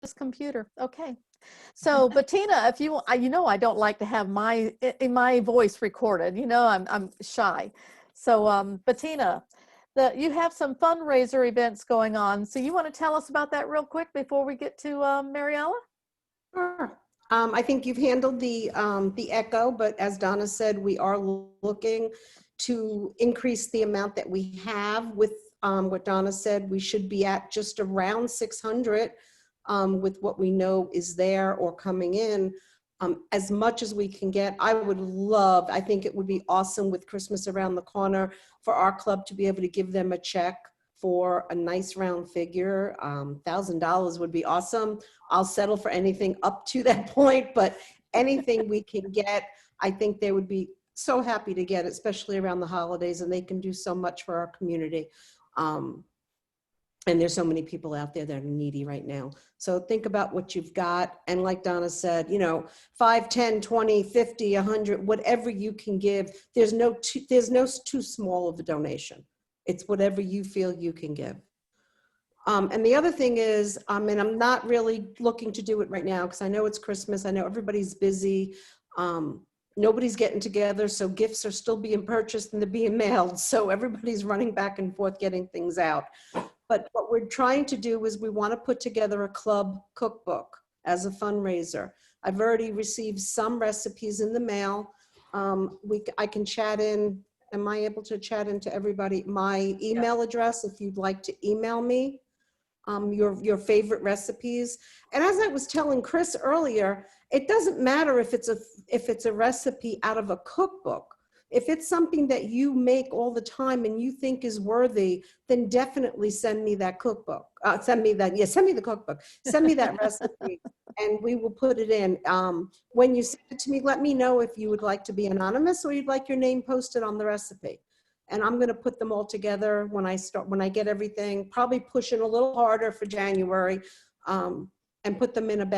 this computer. Okay. So Bettina, if you, I don't like to have my voice recorded. I'm shy. So Bettina, you have some fundraiser events going on. So you want to tell us about that real quick before we get to Mariella? Sure. I think you've handled the echo, but as Donna said, we are looking to increase the amount that we have with what Donna said. We should be at just around 600 with what we know is there or coming in. As much as we can get. I think it would be awesome with Christmas around the corner for our club to be able to give them a check for a nice round figure. $1,000 would be awesome. I'll settle for anything up to that point, but anything we can get, I think they would be so happy to get, especially around the holidays, and they can do so much for our community. And there's so many people out there that are needy right now. So think about what you've got. And like Donna said, 5, 10, 20, 50, 100, whatever you can give. There's no too small of a donation. It's whatever you feel you can give. And the other thing is, and I'm not really looking to do it right now because I know it's Christmas. I know everybody's busy. Nobody's getting together. So gifts are still being purchased and they're being mailed. So everybody's running back and forth getting things out. But what we're trying to do is we want to put together a club cookbook as a fundraiser. I've already received some recipes in the mail. I can chat in. Am I able to chat into everybody? My email address, if you'd like to email me your favorite recipes. And as I was telling Chris earlier, it doesn't matter if it's a recipe out of a cookbook. If it's something that you make all the time and you think is worthy, then definitely send me that cookbook. Send me the cookbook. Send me that recipe and we will put it in. When you send it to me, let me know if you would like to be anonymous or you'd like your name posted on the recipe. And I'm gonna put them all together when I get everything, probably pushing a little harder for January and put them in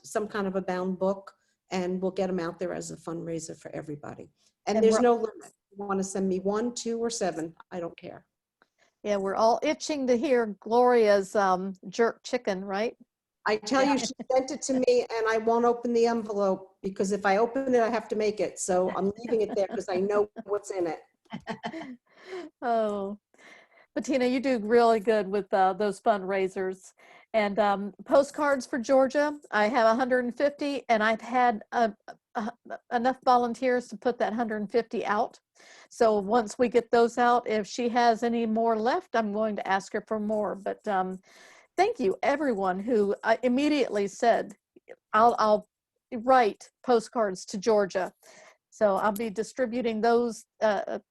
some kind of a bound book, and we'll get them out there as a fundraiser for everybody. And there's no limit. You want to send me 1, 2, or 7, I don't care. Yeah, we're all itching to hear Gloria's jerk chicken, right? I tell you, she sent it to me and I won't open the envelope because if I open it, I have to make it. So I'm leaving it there because I know what's in it. Oh, Bettina, you do really good with those fundraisers. And postcards for Georgia, I have 150 and I've had enough volunteers to put that 150 out. So once we get those out, if she has any more left, I'm going to ask her for more. But thank you, everyone who immediately said, I'll write postcards to Georgia. So I'll be distributing those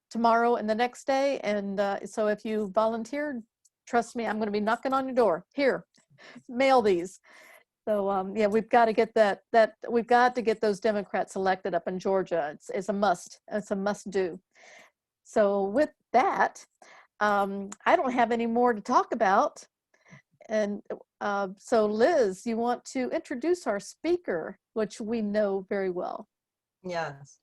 tomorrow and the next day. And so if you volunteered, trust me, I'm going to be knocking on your door. Here, mail these. So yeah, we've got to get we've got to get those Democrats elected up in Georgia. It's a must. It's a must do. So with that, I don't have any more to talk about. And so Liz, you want to introduce our speaker, which we know very well. Yes.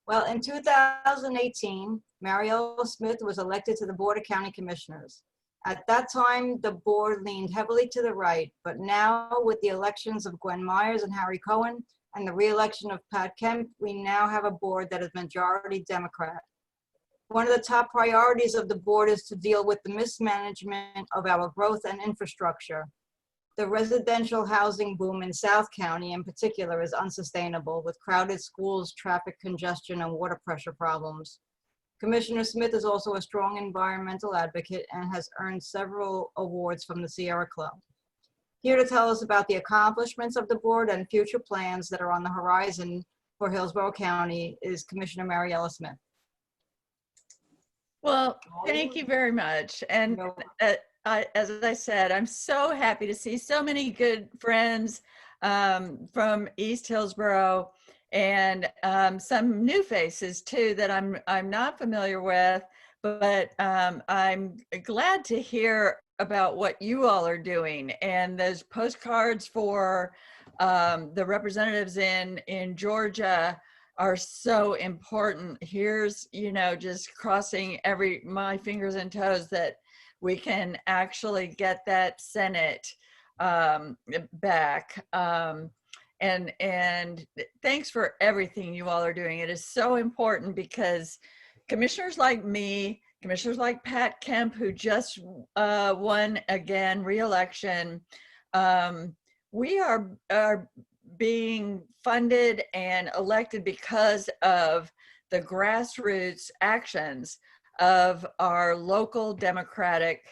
Well, in 2018, Mariella Smith was elected to the Board of County Commissioners. At that time, the board leaned heavily to the right, but now with the elections of Gwen Myers and Harry Cohen and the re-election of Pat Kemp, we now have a board that is majority Democrat. One of the top priorities of the board is to deal with the mismanagement of our growth and infrastructure. The residential housing boom in South County in particular is unsustainable with crowded schools, traffic congestion, and water pressure problems. Commissioner Smith is also a strong environmental advocate and has earned several awards from the Sierra Club. Here to tell us about the accomplishments of the board and future plans that are on the horizon for Hillsborough County is Commissioner Mariella Smith. Well, thank you very much. And as I said, I'm so happy to see so many good friends from East Hillsborough and some new faces too that I'm not familiar with, but I'm glad to hear about what you all are doing, and those postcards for the representatives in Georgia are so important. Here's, just crossing my fingers and toes that we can actually get that Senate back. And thanks for everything you all are doing. It is so important because commissioners like me, commissioners like Pat Kemp, who just won again re-election, we are being funded and elected because of the grassroots actions of our local Democratic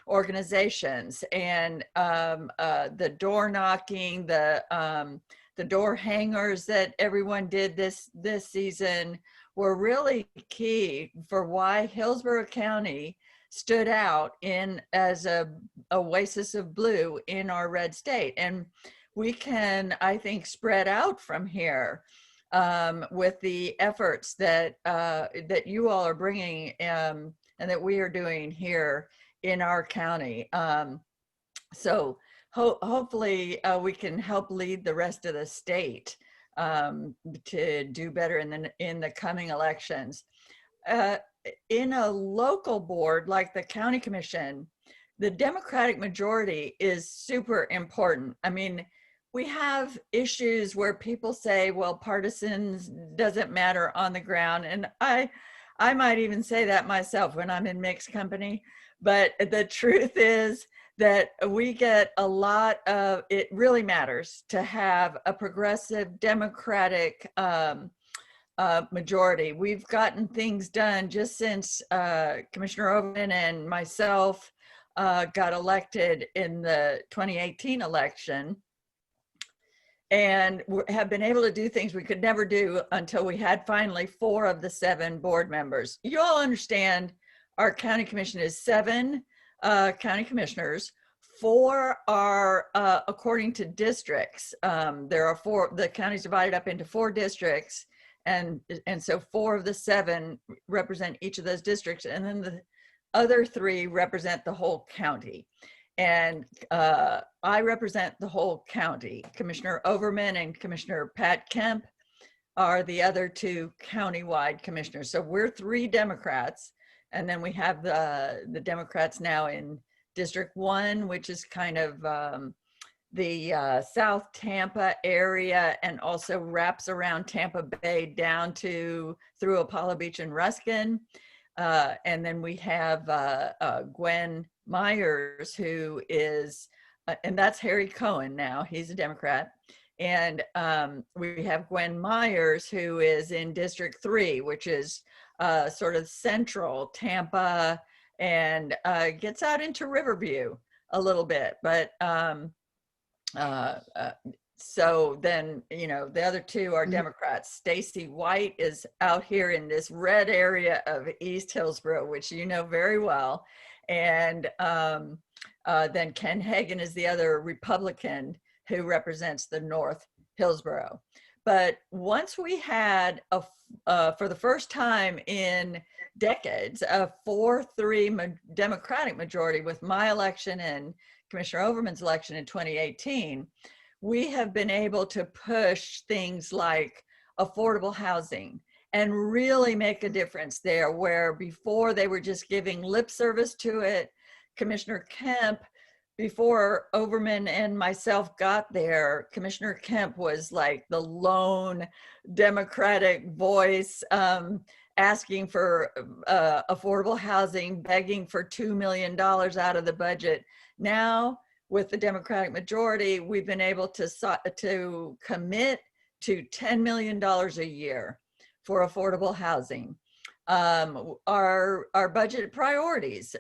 organizations, and the door knocking, the door hangers that everyone did this season were really key for why Hillsborough County stood out in as a oasis of blue in our red state. And we can, I think, spread out from here with the efforts that that you all are bringing and that we are doing here in our county. So hopefully we can help lead the rest of the state to do better in the coming elections. In a local board like the county commission, the Democratic majority is super important. I mean, we have issues where people say, well, partisans doesn't matter on the ground. And I might even say that myself when I'm in mixed company. But the truth is that we get a lot of, it really matters to have a progressive Democratic majority. We've gotten things done just since Commissioner Overman and myself got elected in the 2018 election, and have been able to do things we could never do until we had finally 4 of the 7 board members. You all understand our county commission is 7 county commissioners. 4 are according to districts. There are 4, the county's divided up into 4 districts. And so 4 of the 7 represent each of those districts. And then the other 3 represent the whole county. And I represent the whole county. Commissioner Overman and Commissioner Pat Kemp are the other 2 countywide commissioners. So we're 3 Democrats. And then we have the Democrats now in District 1, which is kind of the South Tampa area, and also wraps around Tampa Bay down to through Apollo Beach and Ruskin. And then we have Gwen Myers, who is, and that's Harry Cohen now, he's a Democrat. And we have Gwen Myers, who is in District 3, which is sort of central Tampa, and gets out into Riverview a little bit. But so then, you know, the other 2 are Democrats. Stacy White is out here in this red area of East Hillsborough, which you know very well. And then Ken Hagan is the other Republican who represents the North Hillsborough. But once we had, for the first time in decades, a 4-3 Democratic majority with my election and Commissioner Overman's election in 2018, we have been able to push things like affordable housing and really make a difference there, where before they were just giving lip service to it. Commissioner Kemp, before Overman and myself got there, Commissioner Kemp was like the lone Democratic voice asking for affordable housing, begging for $2 million out of the budget. Now, with the Democratic majority, we've been able to commit to $10 million a year for affordable housing. Our budget priorities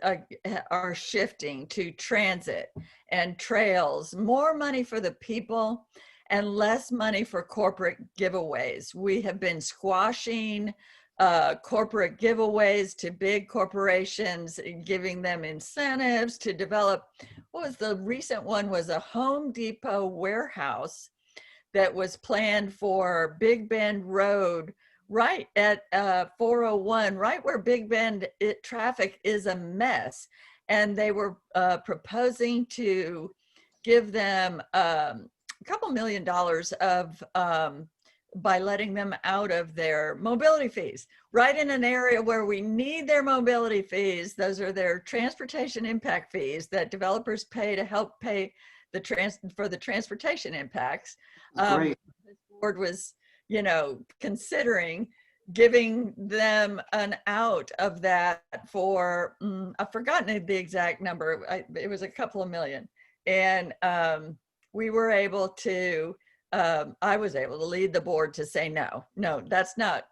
are shifting to transit and trails, more money for the people and less money for corporate giveaways. We have been squashing corporate giveaways to big corporations, giving them incentives to develop. What was the recent one? Was a Home Depot warehouse that was planned for Big Bend Road, right at 401, right where Big Bend traffic is a mess. And they were proposing to give them a couple $1 million of by letting them out of their mobility fees, right in an area where we need their mobility fees. Those are their transportation impact fees that developers pay to help pay for the transportation impacts. Great. This board was, you know, considering giving them an out of that for, I've forgotten the exact number. It was a couple of million. And we were able to, I was able to lead the board to say, no, that's not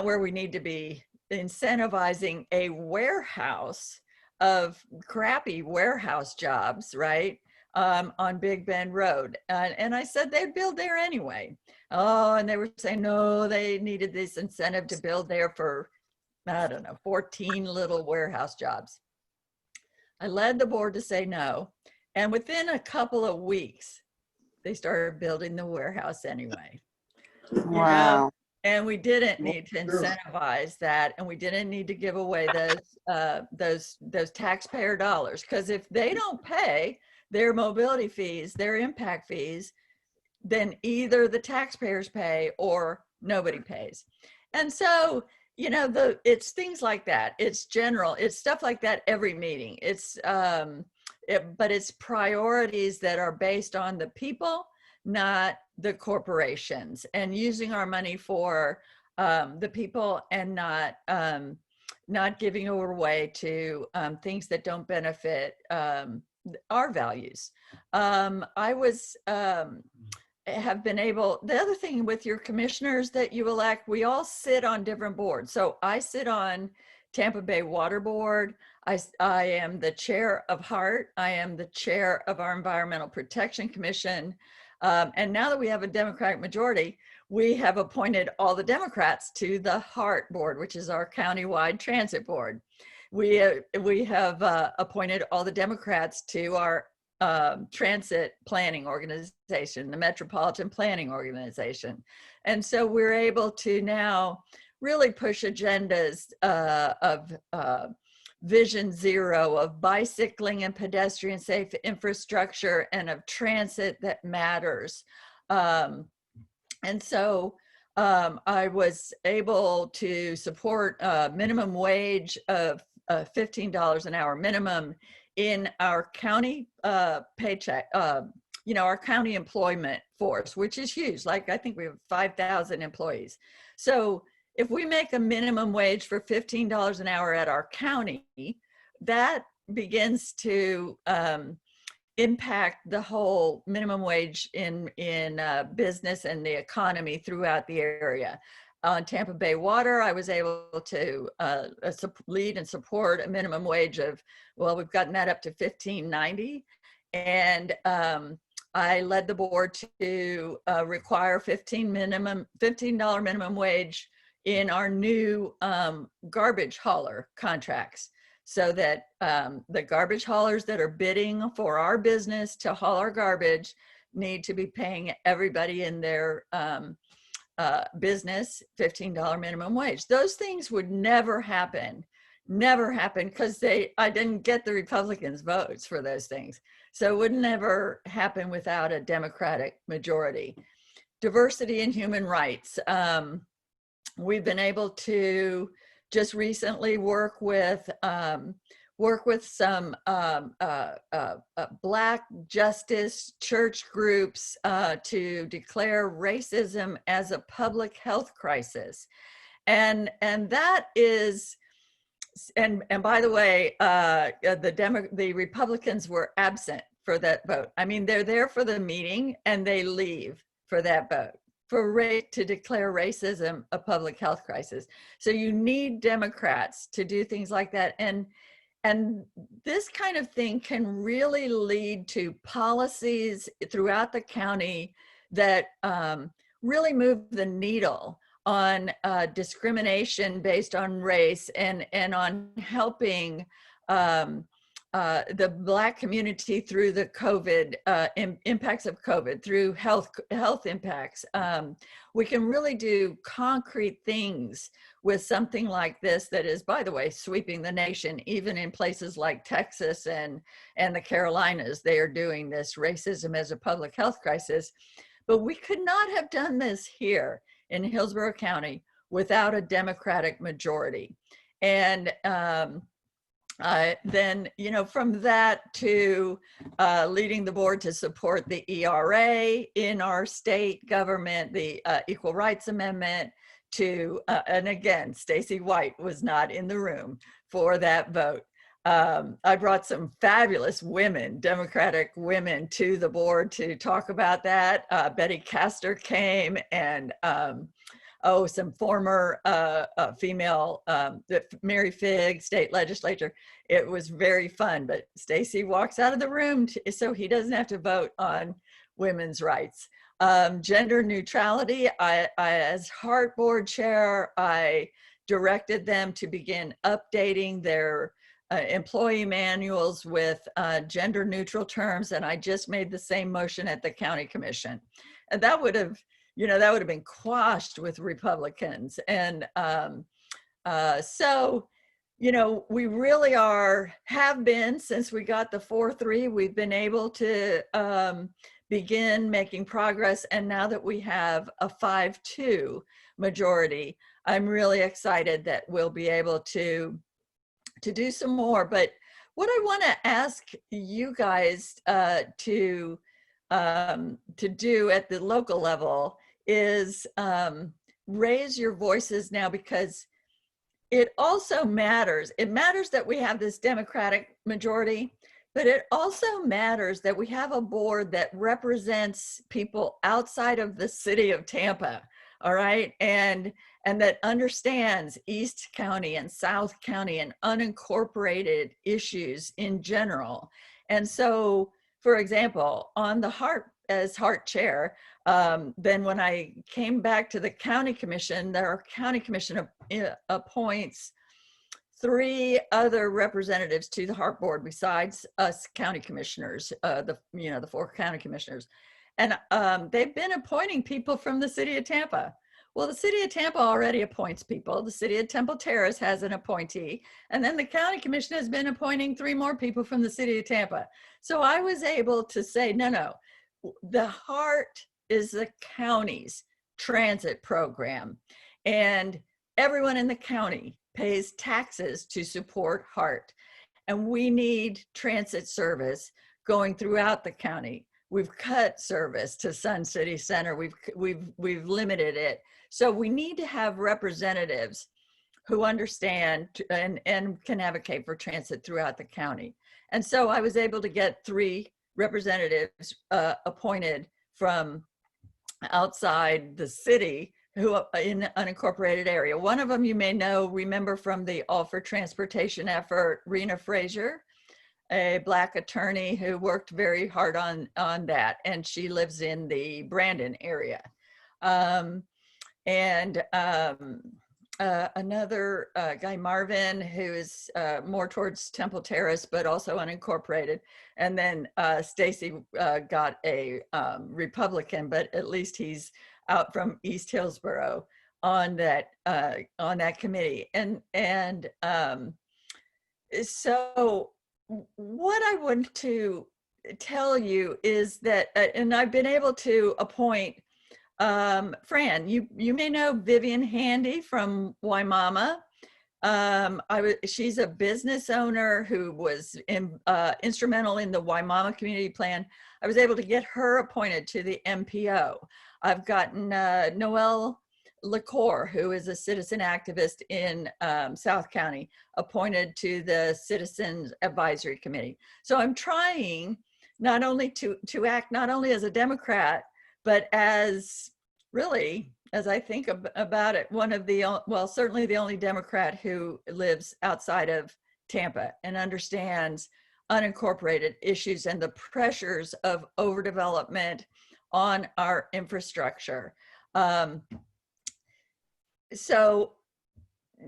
where we need to be incentivizing a warehouse of crappy warehouse jobs, right? On Big Bend Road. And I said they'd build there anyway. Oh, and they were saying, no, they needed this incentive to build there for, I don't know, 14 little warehouse jobs. I led the board to say no. And within a couple of weeks, they started building the warehouse anyway. Wow. You know? And we didn't need to incentivize that, and we didn't need to give away those taxpayer dollars, because if they don't pay their mobility fees, their impact fees, then either the taxpayers pay or nobody pays. And so, you know, it's things like that. It's general. It's stuff like that every meeting. It's but it's priorities that are based on the people, not the corporations, and using our money for the people, and not giving away to things that don't benefit our values. Have been able, the other thing with your commissioners that you elect, we all sit on different boards. So I sit on Tampa Bay Water Board. I am the chair of HART. I am the chair of our Environmental Protection Commission. And now that we have a Democratic majority, we have appointed all the Democrats to the HART board, which is our countywide transit board. We have appointed all the Democrats to our transit planning organization, the Metropolitan Planning Organization. And so we're able to now really push agendas of Vision Zero, of bicycling and pedestrian safe infrastructure, and of transit that matters. And so I was able to support a minimum wage of $15 an hour minimum in our county paycheck, you know, our county employment force, which is huge. Like, I think we have 5,000 employees. So if we make a minimum wage for $15 an hour at our county, that begins to impact the whole minimum wage in business and the economy throughout the area. On Tampa Bay Water, I was able to lead and support a minimum wage of, well, we've gotten that up to $15.90. And I led the board to require $15 minimum wage in our new garbage hauler contracts, so that the garbage haulers that are bidding for our business to haul our garbage need to be paying everybody in their business $15 minimum wage. Those things would never happen, because I didn't get the Republicans' votes for those things. So it would never happen without a Democratic majority. Diversity and human rights. We've been able to just recently work with some Black justice church groups to declare racism as a public health crisis. And that is, and by the way, the Republicans were absent for that vote. I mean, they're there for the meeting and they leave for that vote, to declare racism a public health crisis. So you need Democrats to do things like that. And this kind of thing can really lead to policies throughout the county that really move the needle on discrimination based on race, and on helping the Black community through the COVID impacts of COVID, through health impacts. We can really do concrete things with something like this that is, by the way, sweeping the nation. Even in places like Texas and the Carolinas, they are doing this racism as a public health crisis. But we could not have done this here in Hillsborough County without a Democratic majority. And then, you know, from that to leading the board to support the ERA in our state government, the Equal Rights Amendment, to, and again, Stacy White was not in the room for that vote. I brought some fabulous women, Democratic women, to the board to talk about that. Betty Castor came, and some former female, Mary Figg, state legislature. It was very fun, but Stacy walks out of the room so he doesn't have to vote on women's rights. Gender neutrality, I as HART board chair, I directed them to begin updating their employee manuals with gender neutral terms, and I just made the same motion at the county commission. And that would have, you know, that would have been quashed with Republicans. And so, you know, we really have been, since we got the 4-3, we've been able to begin making progress. And now that we have a 5-2 majority, I'm really excited that we'll be able to do some more. But what I want to ask you guys to do at the local level is raise your voices now, because it also matters. It matters that we have this Democratic majority, but it also matters that we have a board that represents people outside of the city of Tampa, all right? And that understands East County and South County and unincorporated issues in general. And so, for example, on the HART, as HART chair, then when I came back to the county commission, our county commission appoints 3 other representatives to the HART board besides us county commissioners, the 4 county commissioners. And they've been appointing people from the city of Tampa. Well, the city of Tampa already appoints people. The city of Temple Terrace has an appointee. And then the county commission has been appointing 3 more people from the city of Tampa. So I was able to say, no, the HART is the county's transit program. And everyone in the county pays taxes to support HART. And we need transit service going throughout the county. We've cut service to Sun City Center. We've limited it. So we need to have representatives who understand and can advocate for transit throughout the county. And so I was able to get 3 representatives appointed from outside the city who in the unincorporated area. One of them you may remember from the All for Transportation effort, Rena Frazier, a Black attorney who worked very hard on that, and she lives in the Brandon area. Another guy, Marvin, who is more towards Temple Terrace, but also unincorporated. And then Stacy got a Republican, but at least he's out from East Hillsborough on that committee. And so what I want to tell you is that, and I've been able to appoint Fran, you may know Vivian Handy from Waimama. She's a business owner who was instrumental in the Waimama community plan. I was able to get her appointed to the MPO. I've gotten Noelle LaCour, who is a citizen activist in South County, appointed to the Citizens Advisory Committee. So I'm trying not only to act not only as a Democrat, but as really, as I think about it, one of the, well, certainly the only Democrat who lives outside of Tampa and understands unincorporated issues and the pressures of overdevelopment on our infrastructure. So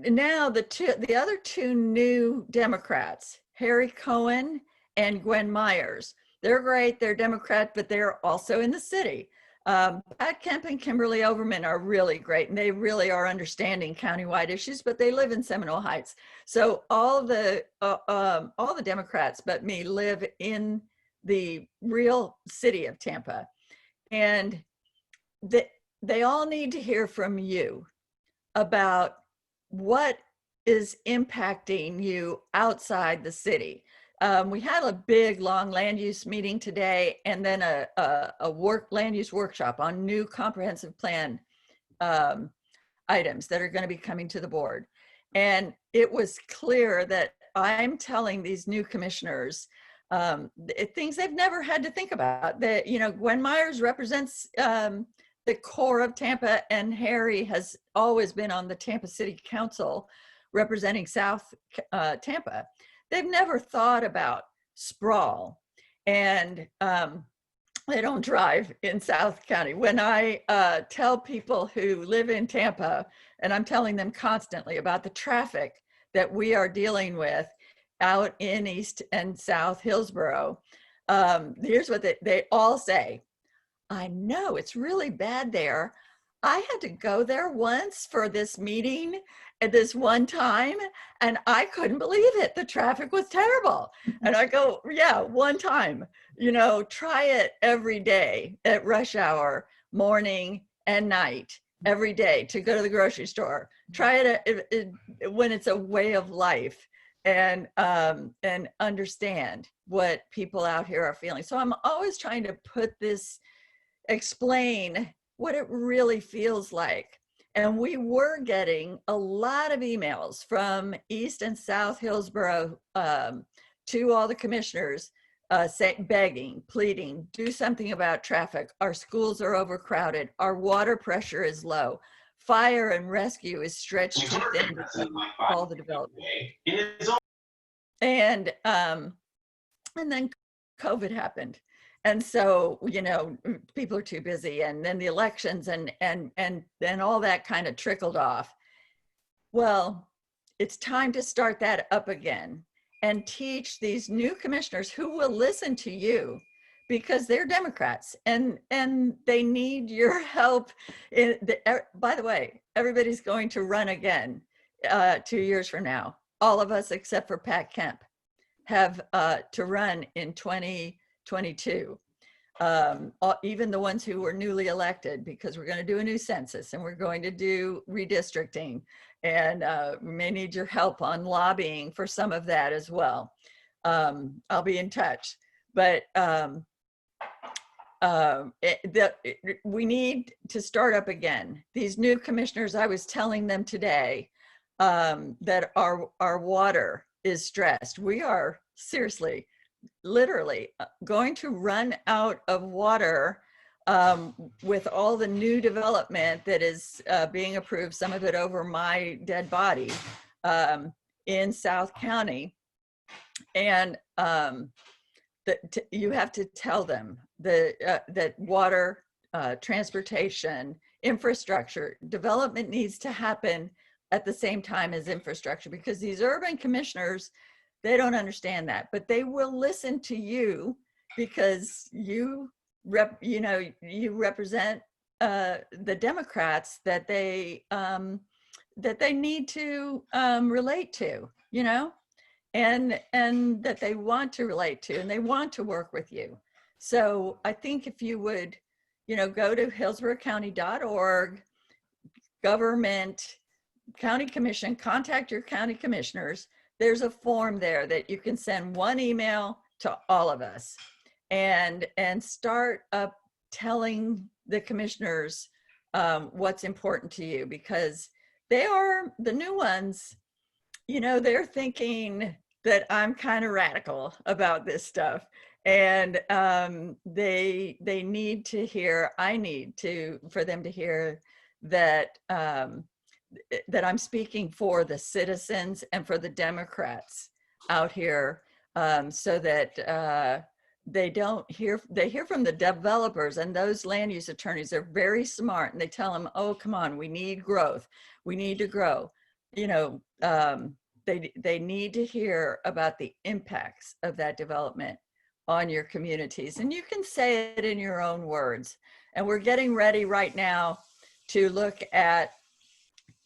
now the other 2 new Democrats, Harry Cohen and Gwen Myers, they're great, they're Democrat, but they're also in the city. Pat Kemp and Kimberly Overman are really great, and they really are understanding countywide issues, but they live in Seminole Heights. So all the Democrats but me live in the real city of Tampa. And they all need to hear from you about what is impacting you outside the city. We had a big, long land use meeting today, and then a land use workshop on new comprehensive plan items that are going to be coming to the board. And it was clear that I'm telling these new commissioners things they've never had to think about. That, you know, Gwen Myers represents the core of Tampa, and Harry has always been on the Tampa City Council representing South Tampa. They've never thought about sprawl, and they don't drive in South County. When I tell people who live in Tampa, and I'm telling them constantly about the traffic that we are dealing with out in East and South Hillsborough, here's what they all say. I know it's really bad there. I had to go there once for this meeting at this one time, and I couldn't believe it. The traffic was terrible. And I go, yeah, one time, you know, try it every day at rush hour, morning and night, every day to go to the grocery store. Try it when it's a way of life, and understand what people out here are feeling. So I'm always trying to explain what it really feels like. And we were getting a lot of emails from East and South Hillsborough to all the commissioners begging, pleading, do something about traffic. Our schools are overcrowded. Our water pressure is low. Fire and rescue is stretched too thin because of all the development. And then COVID happened. And so, you know, people are too busy, and then the elections and all that kind of trickled off. Well, it's time to start that up again and teach these new commissioners who will listen to you, because they're Democrats and they need your help. By the way, everybody's going to run again 2 years from now. All of us except for Pat Kemp have to run in 2022. Even the ones who were newly elected, because we're going to do a new census and we're going to do redistricting, and we may need your help on lobbying for some of that as well. I'll be in touch, but we need to start up again. These new commissioners, I was telling them today that our water is stressed. We are seriously, literally going to run out of water with all the new development that is being approved, some of it over my dead body in South County. And you have to tell them that water, transportation, infrastructure development needs to happen at the same time as infrastructure, because these urban commissioners, they don't understand that, but they will listen to you because you represent the Democrats that they need to relate to, you know, and that they want to relate to, and they want to work with you. So I think if you would, you know, go to hillsborocounty.org, government, county commission, contact your county commissioners. There's a form there that you can send one email to all of us, and start up telling the commissioners what's important to you, because they are the new ones. You know, they're thinking that I'm kind of radical about this stuff, and they need to hear, for them to hear that that I'm speaking for the citizens and for the Democrats out here, so that they hear from the developers, and those land use attorneys are very smart, and they tell them, oh, come on, we need growth. We need to grow. You know, they need to hear about the impacts of that development on your communities. And you can say it in your own words. And we're getting ready right now to look at,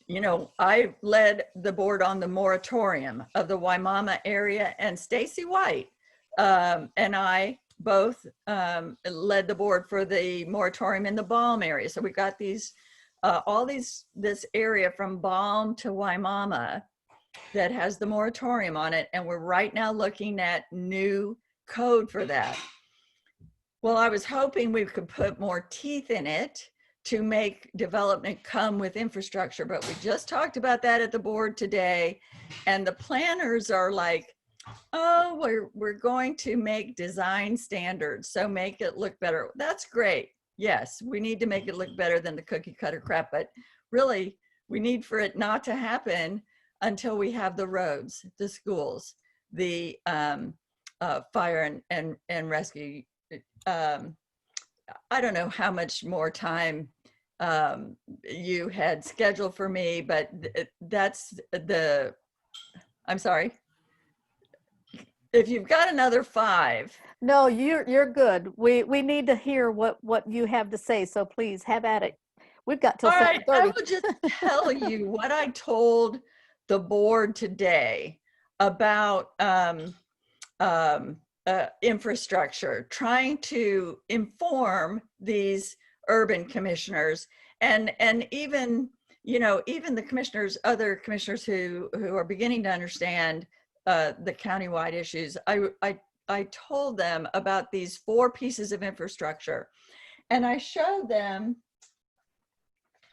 you know, I led the board on the moratorium of the Waimama area, and Stacy White and I both led the board for the moratorium in the Balm area. So we've got these, this area from Balm to Waimama that has the moratorium on it. And we're right now looking at new code for that. Well, I was hoping we could put more teeth in it to make development come with infrastructure, but we just talked about that at the board today. And the planners are like, oh, we're going to make design standards, so make it look better. That's great. Yes, we need to make it look better than the cookie cutter crap, but really we need for it not to happen until we have the roads, the schools, the fire and rescue. I don't know how much more time you had scheduled for me, but that's the, I'm sorry. If you've got another 5. No, you're good. We need to hear what you have to say. So please have at it. We've got till All right, I 7:30. will just tell you what I told the board today about infrastructure, trying to inform these urban commissioners and even, you know, even the commissioners, other commissioners who are beginning to understand the countywide issues. I told them about these 4 pieces of infrastructure, and I showed them.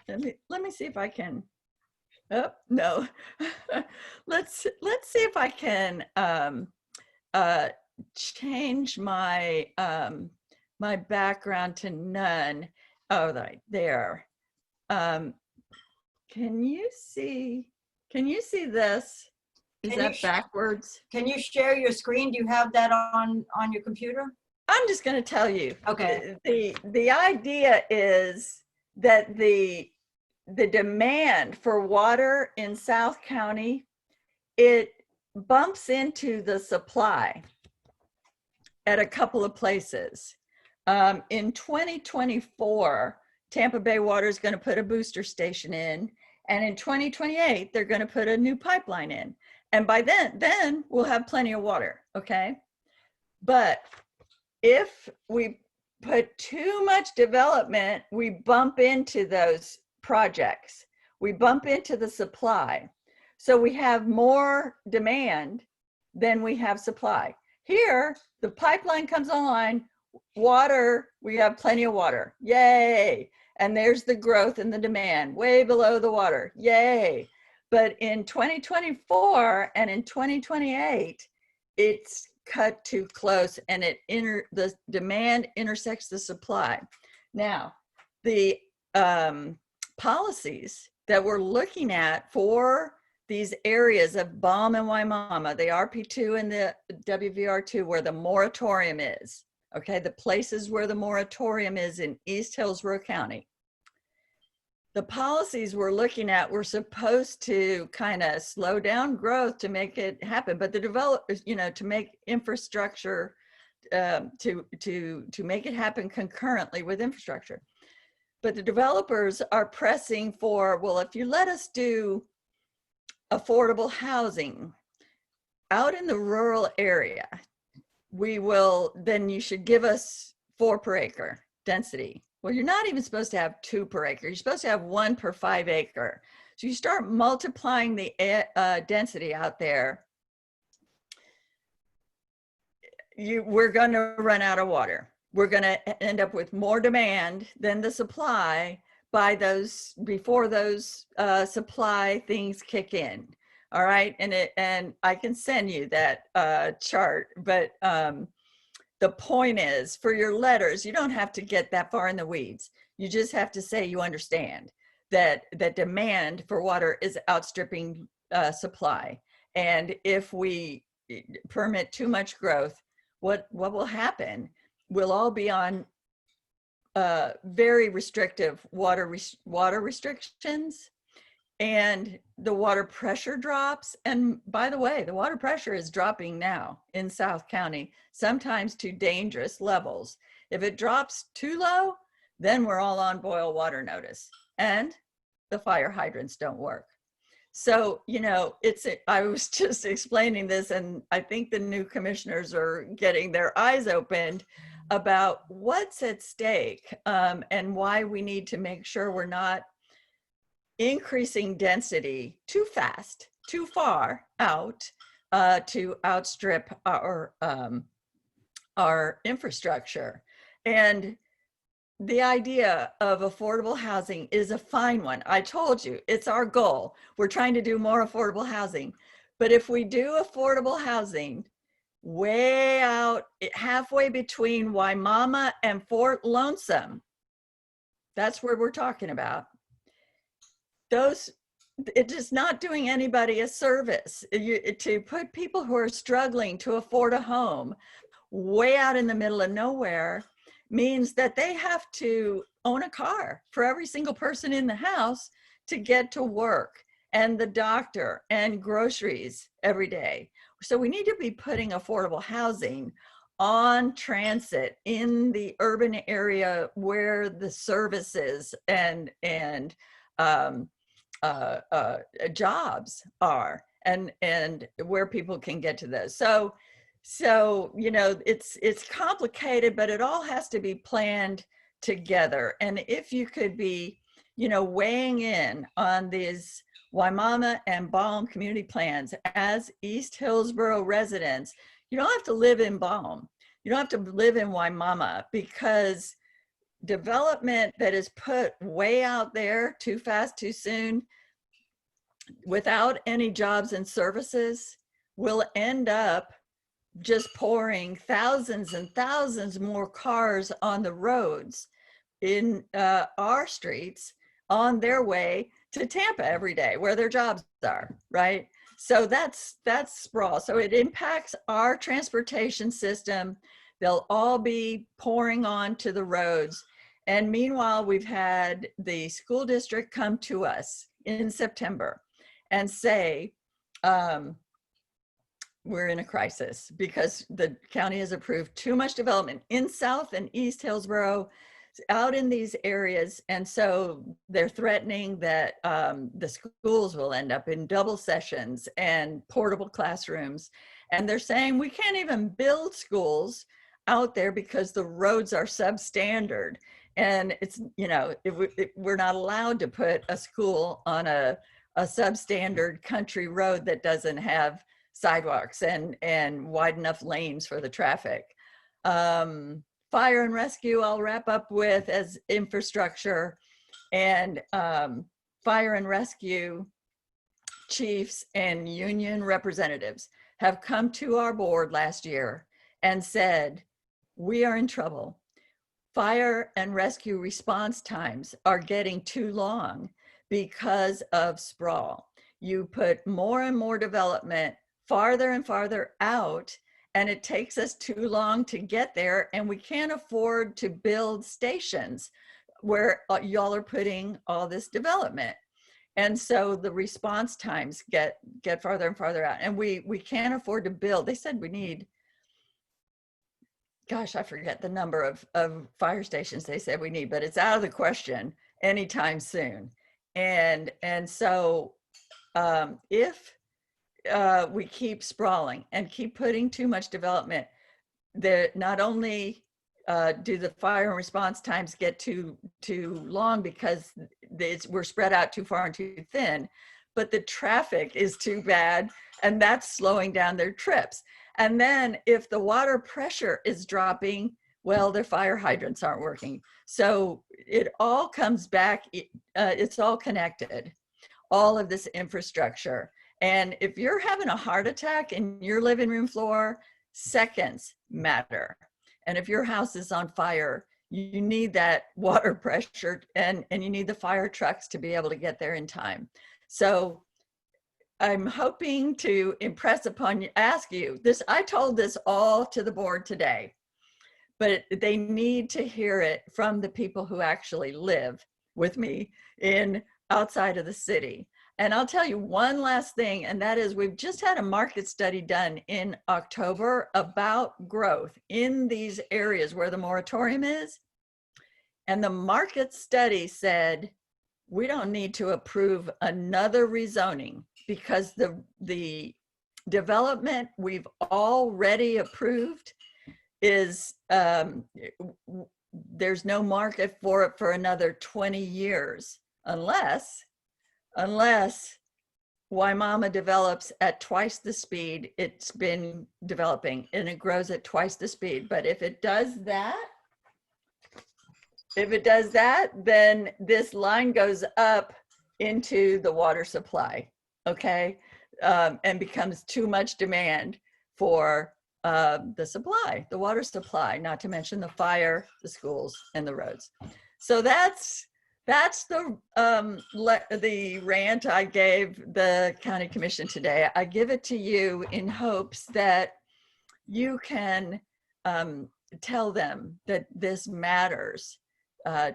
Let me see if I can. Oh no, let's see if I can change my my background to none. Oh, right there. Can you see this? Is that backwards? Can you share your screen? Do you have that on your computer? I'm just going to tell you. Okay. The idea is that the demand for water in South County, it bumps into the supply at a couple of places. In 2024, Tampa Bay Water is going to put a booster station in, and in 2028, they're going to put a new pipeline in. And by then we'll have plenty of water, okay? But if we put too much development, we bump into those projects. We bump into the supply. So we have more demand than we have supply. Here, the pipeline comes online, water, we have plenty of water, yay. And there's the growth in the demand, way below the water, yay. But in 2024 and in 2028, it's cut too close, and the demand intersects the supply. Now, the policies that we're looking at for these areas of Balm and Waimama, the RP2 and the WVR2, where the moratorium is, okay, the places where the moratorium is in East Hillsborough County. The policies we're looking at were supposed to kind of slow down growth to make it happen, but the developers, you know, to make infrastructure, to make it happen concurrently with infrastructure. But the developers are pressing for, well, if you let us do affordable housing out in the rural area, we will, then you should give us 4 per acre density. Well, you're not even supposed to have 2 per acre. You're supposed to have 1 per 5 acre. So you start multiplying the density out there, we're going to run out of water. We're going to end up with more demand than the supply before those supply things kick in. All right, and I can send you that chart, but the point is, for your letters, you don't have to get that far in the weeds. You just have to say you understand that demand for water is outstripping supply. And if we permit too much growth, what will happen? We'll all be on very restrictive water restrictions, and the water pressure drops. And by the way, the water pressure is dropping now in South County, sometimes to dangerous levels. If it drops too low, then we're all on boil water notice, and the fire hydrants don't work. So, I was just explaining this, and I think the new commissioners are getting their eyes opened about what's at stake, and why we need to make sure we're not increasing density too fast, too far out, to outstrip our infrastructure. And the idea of affordable housing is a fine one. I told you, it's our goal. We're trying to do more affordable housing. But if we do affordable housing way out, halfway between Waimama and Fort Lonesome, that's where we're talking about. It is not doing anybody a service. To put people who are struggling to afford a home way out in the middle of nowhere means that they have to own a car for every single person in the house to get to work and the doctor and groceries every day. So we need to be putting affordable housing on transit in the urban area where the services and jobs are, and where people can get to those. So it's complicated, but it all has to be planned together. And if you could be, weighing in on these Waimama and Balm community plans as East Hillsborough residents, you don't have to live in Balm. You don't have to live in Waimama, because development that is put way out there too fast, too soon, without any jobs and services, will end up just pouring thousands and thousands more cars on the roads in our streets on their way to Tampa every day, where their jobs are, right? So that's sprawl. So it impacts our transportation system. They'll all be pouring onto the roads. And meanwhile, we've had the school district come to us in September and say, we're in a crisis because the county has approved too much development in South and East Hillsborough, out in these areas. And so they're threatening that the schools will end up in double sessions and portable classrooms. And they're saying we can't even build schools out there because the roads are substandard. And it's, we're not allowed to put a school on a substandard country road that doesn't have sidewalks and wide enough lanes for the traffic. Fire and rescue, I'll wrap up with as infrastructure. And fire and rescue chiefs and union representatives have come to our board last year and said, we are in trouble. Fire and rescue response times are getting too long because of sprawl. You put more and more development farther and farther out, and it takes us too long to get there, and we can't afford to build stations where y'all are putting all this development. And so the response times get farther and farther out, and we can't afford to build. They said we need, gosh, I forget the number of fire stations they said we need, but it's out of the question anytime soon. And so if we keep sprawling and keep putting too much development, that not only do the fire and response times get too long because we're spread out too far and too thin, but the traffic is too bad, and that's slowing down their trips. And then if the water pressure is dropping, well, their fire hydrants aren't working. So it all comes back, it's all connected, all of this infrastructure. And if you're having a heart attack in your living room floor, seconds matter. And if your house is on fire, you need that water pressure, and you need the fire trucks to be able to get there in time. So I'm hoping to impress upon you, ask you this. I told this all to the board today, but they need to hear it from the people who actually live with me outside of the city. And I'll tell you one last thing, and that is we've just had a market study done in October about growth in these areas where the moratorium is. And the market study said, we don't need to approve another rezoning because the development we've already approved is there's no market for it for another 20 years unless Waimama develops at twice the speed it's been developing, and it grows at twice the speed. But if it does that, then this line goes up into the water supply, okay? And becomes too much demand for the water supply, not to mention the fire, the schools, and the roads. So that's the rant I gave the county commission today. I give it to you in hopes that you can tell them that this matters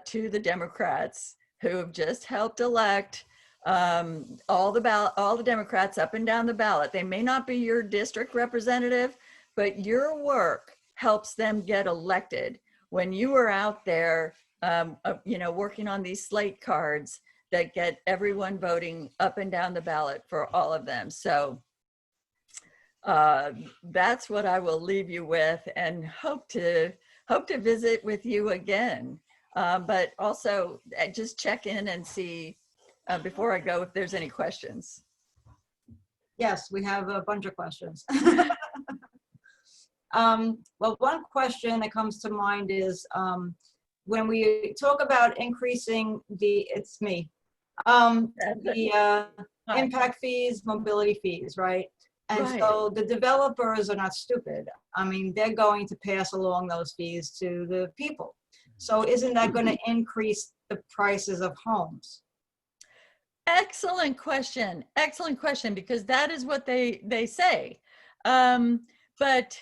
to the Democrats who have just helped elect all the Democrats up and down the ballot. They may not be your district representative, but your work helps them get elected. When you are out there, working on these slate cards that get everyone voting up and down the ballot for all of them. So that's what I will leave you with, and hope to visit with you again. But also just check in and see before I go if there's any questions. Yes, we have a bunch of questions. Well, one question that comes to mind is when we talk about increasing the impact fees, mobility fees, right? And Right. so the developers are not stupid. I mean, they're going to pass along those fees to the people. So isn't that going to increase the prices of homes? Excellent question, because that is what they say. But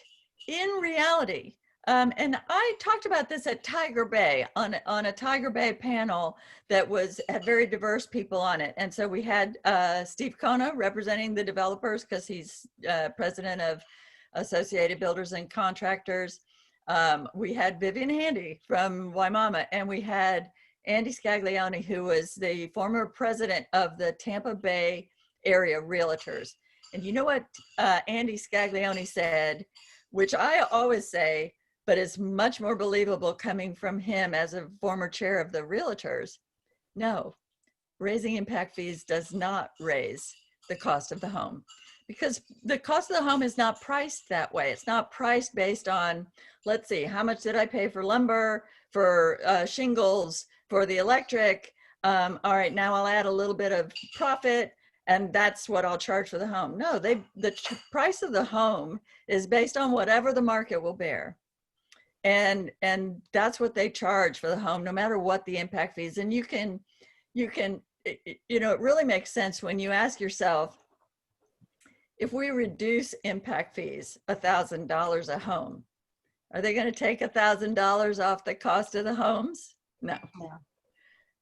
in reality, and I talked about this at Tiger Bay on a Tiger Bay panel that had very diverse people on it. And so we had Steve Kona representing the developers because he's president of Associated Builders and Contractors. We had Vivian Handy from Waimama, and we had Andy Scaglione, who was the former president of the Tampa Bay area realtors. And you know what Andy Scaglione said, which I always say, but it's much more believable coming from him as a former chair of the realtors. No, raising impact fees does not raise the cost of the home, because the cost of the home is not priced that way. It's not priced based on, let's see, how much did I pay for lumber, for shingles, for the electric? All right, now I'll add a little bit of profit, and that's what I'll charge for the home. No, the price of the home is based on whatever the market will bear. And that's what they charge for the home, no matter what the impact fees. And you can, it really makes sense when you ask yourself, if we reduce impact fees $1,000 a home, are they going to take $1,000 off the cost of the homes? No. Yeah.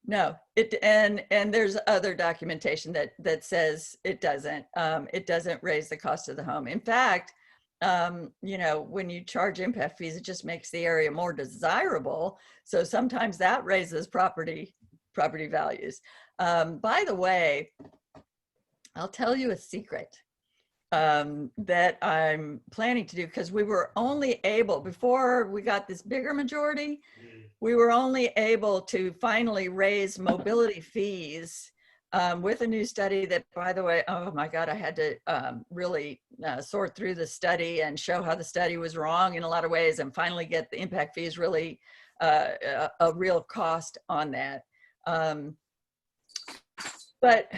No, and there's other documentation that says it doesn't raise the cost of the home. In fact, when you charge impact fees, it just makes the area more desirable. So sometimes that raises property values. By the way, I'll tell you a secret that I'm planning to do, because we were only able, before we got this bigger majority, we were only able to finally raise mobility fees with a new study that, by the way, oh my God, I had to really sort through the study and show how the study was wrong in a lot of ways, and finally get the impact fees really a real cost on that. But,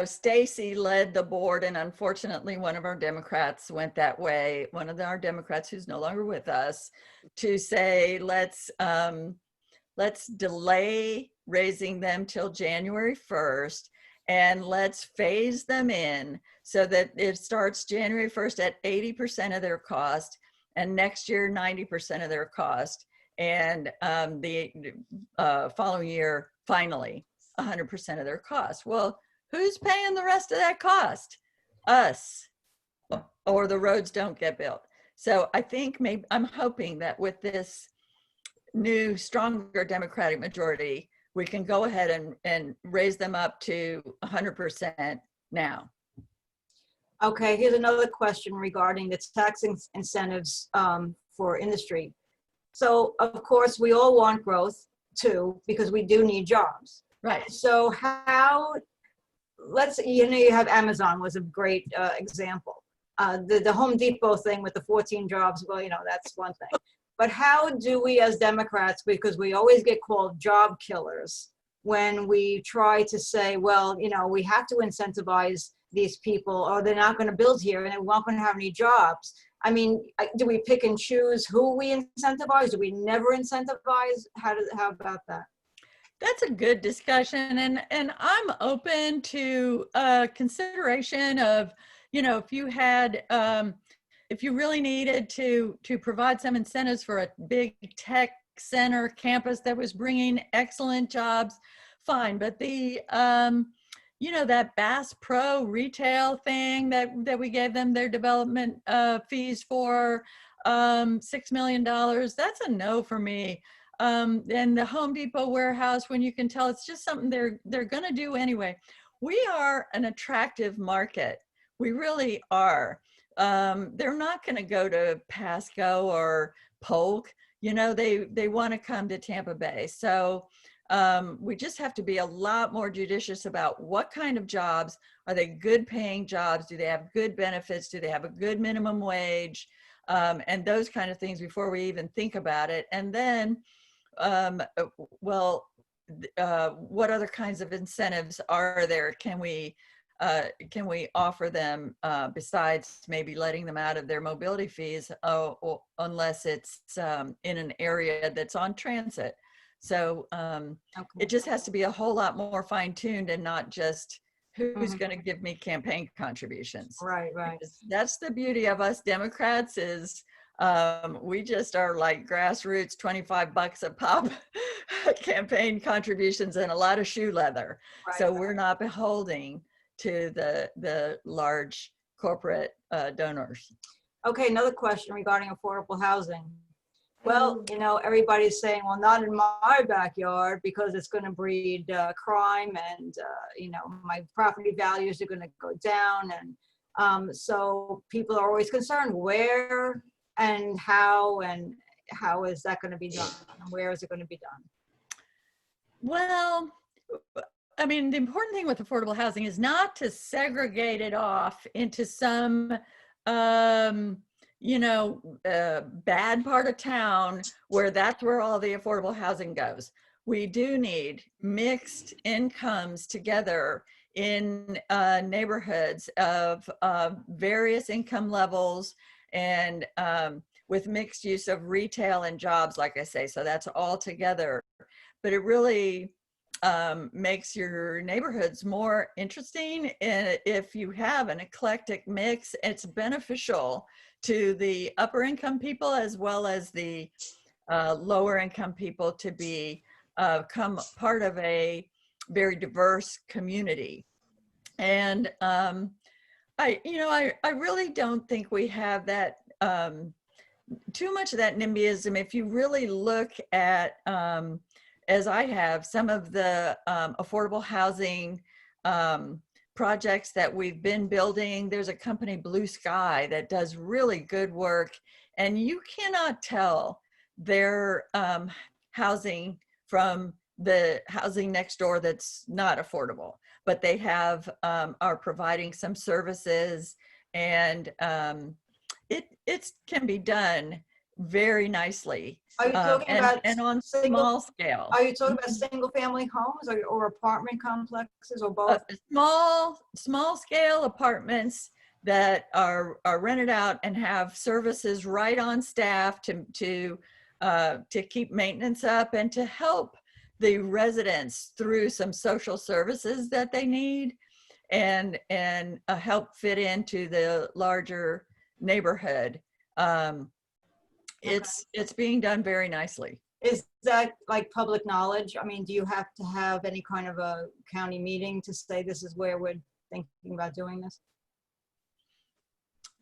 Stacy led the board, and unfortunately one of our Democrats went that way, one of our Democrats who's no longer with us, to say, let's delay raising them till January 1st, and let's phase them in so that it starts January 1st at 80% of their cost, and next year 90% of their cost, and the following year, finally, 100% of their cost. Well, who's paying the rest of that cost? Us, or the roads don't get built. So I think I'm hoping that with this new, stronger Democratic majority, we can go ahead and raise them up to 100% now. Okay, here's another question regarding the tax incentives for industry. So of course, we all want growth too, because we do need jobs. Right. So how, you have Amazon was a great example. The Home Depot thing with the 14 jobs, well, that's one thing. But how do we as Democrats, because we always get called job killers when we try to say, well, we have to incentivize these people or they're not going to build here and we're not going to have any jobs. I mean, do we pick and choose who we incentivize? Do we never incentivize? How about that? That's a good discussion, and I'm open to consideration of, if you had, if you really needed to provide some incentives for a big tech center campus that was bringing excellent jobs, fine. But the that Bass Pro retail thing that we gave them their development fees for, $6 million, that's a no for me. And the Home Depot warehouse, when you can tell it's just something they're going to do anyway. We are an attractive market. We really are. They're not going to go to Pasco or Polk. They want to come to Tampa Bay. So we just have to be a lot more judicious about what kind of jobs. Are they good paying jobs? Do they have good benefits? Do they have a good minimum wage? And those kind of things before we even think about it. And then, what other kinds of incentives are there? Can we offer them besides maybe letting them out of their mobility fees, unless it's in an area that's on transit? So it just has to be a whole lot more fine-tuned and not just who's going to give me campaign contributions. Right. Because that's the beauty of us Democrats is we just are like grassroots, $25 a pop campaign contributions and a lot of shoe leather. Right. So we're not beholden to the large corporate donors. Okay, another question regarding affordable housing. Well, everybody's saying, well, not in my backyard because it's going to breed crime and, my property values are going to go down. And so people are always concerned where and how is that going to be done? And where is it going to be done? Well, I mean, the important thing with affordable housing is not to segregate it off into some, bad part of town where that's where all the affordable housing goes. We do need mixed incomes together in neighborhoods of various income levels and with mixed use of retail and jobs, like I say. So that's all together. But it really makes your neighborhoods more interesting. And if you have an eclectic mix, it's beneficial to the upper income people as well as the lower income people to become part of a very diverse community. And I really don't think we have that too much of that NIMBYism. If you really look at as I have some of the affordable housing projects that we've been building. There's a company, Blue Sky, that does really good work, and you cannot tell their housing from the housing next door that's not affordable. But they have are providing some services, and it can be done very nicely. Are you talking about and on small scale? Are you talking about single family homes or apartment complexes or both? Small scale apartments that are rented out and have services right on staff to keep maintenance up and to help the residents through some social services that they need and help fit into the larger neighborhood. It's being done very nicely. Is that like public knowledge? I mean, do you have to have any kind of a county meeting to say this is where we're thinking about doing this?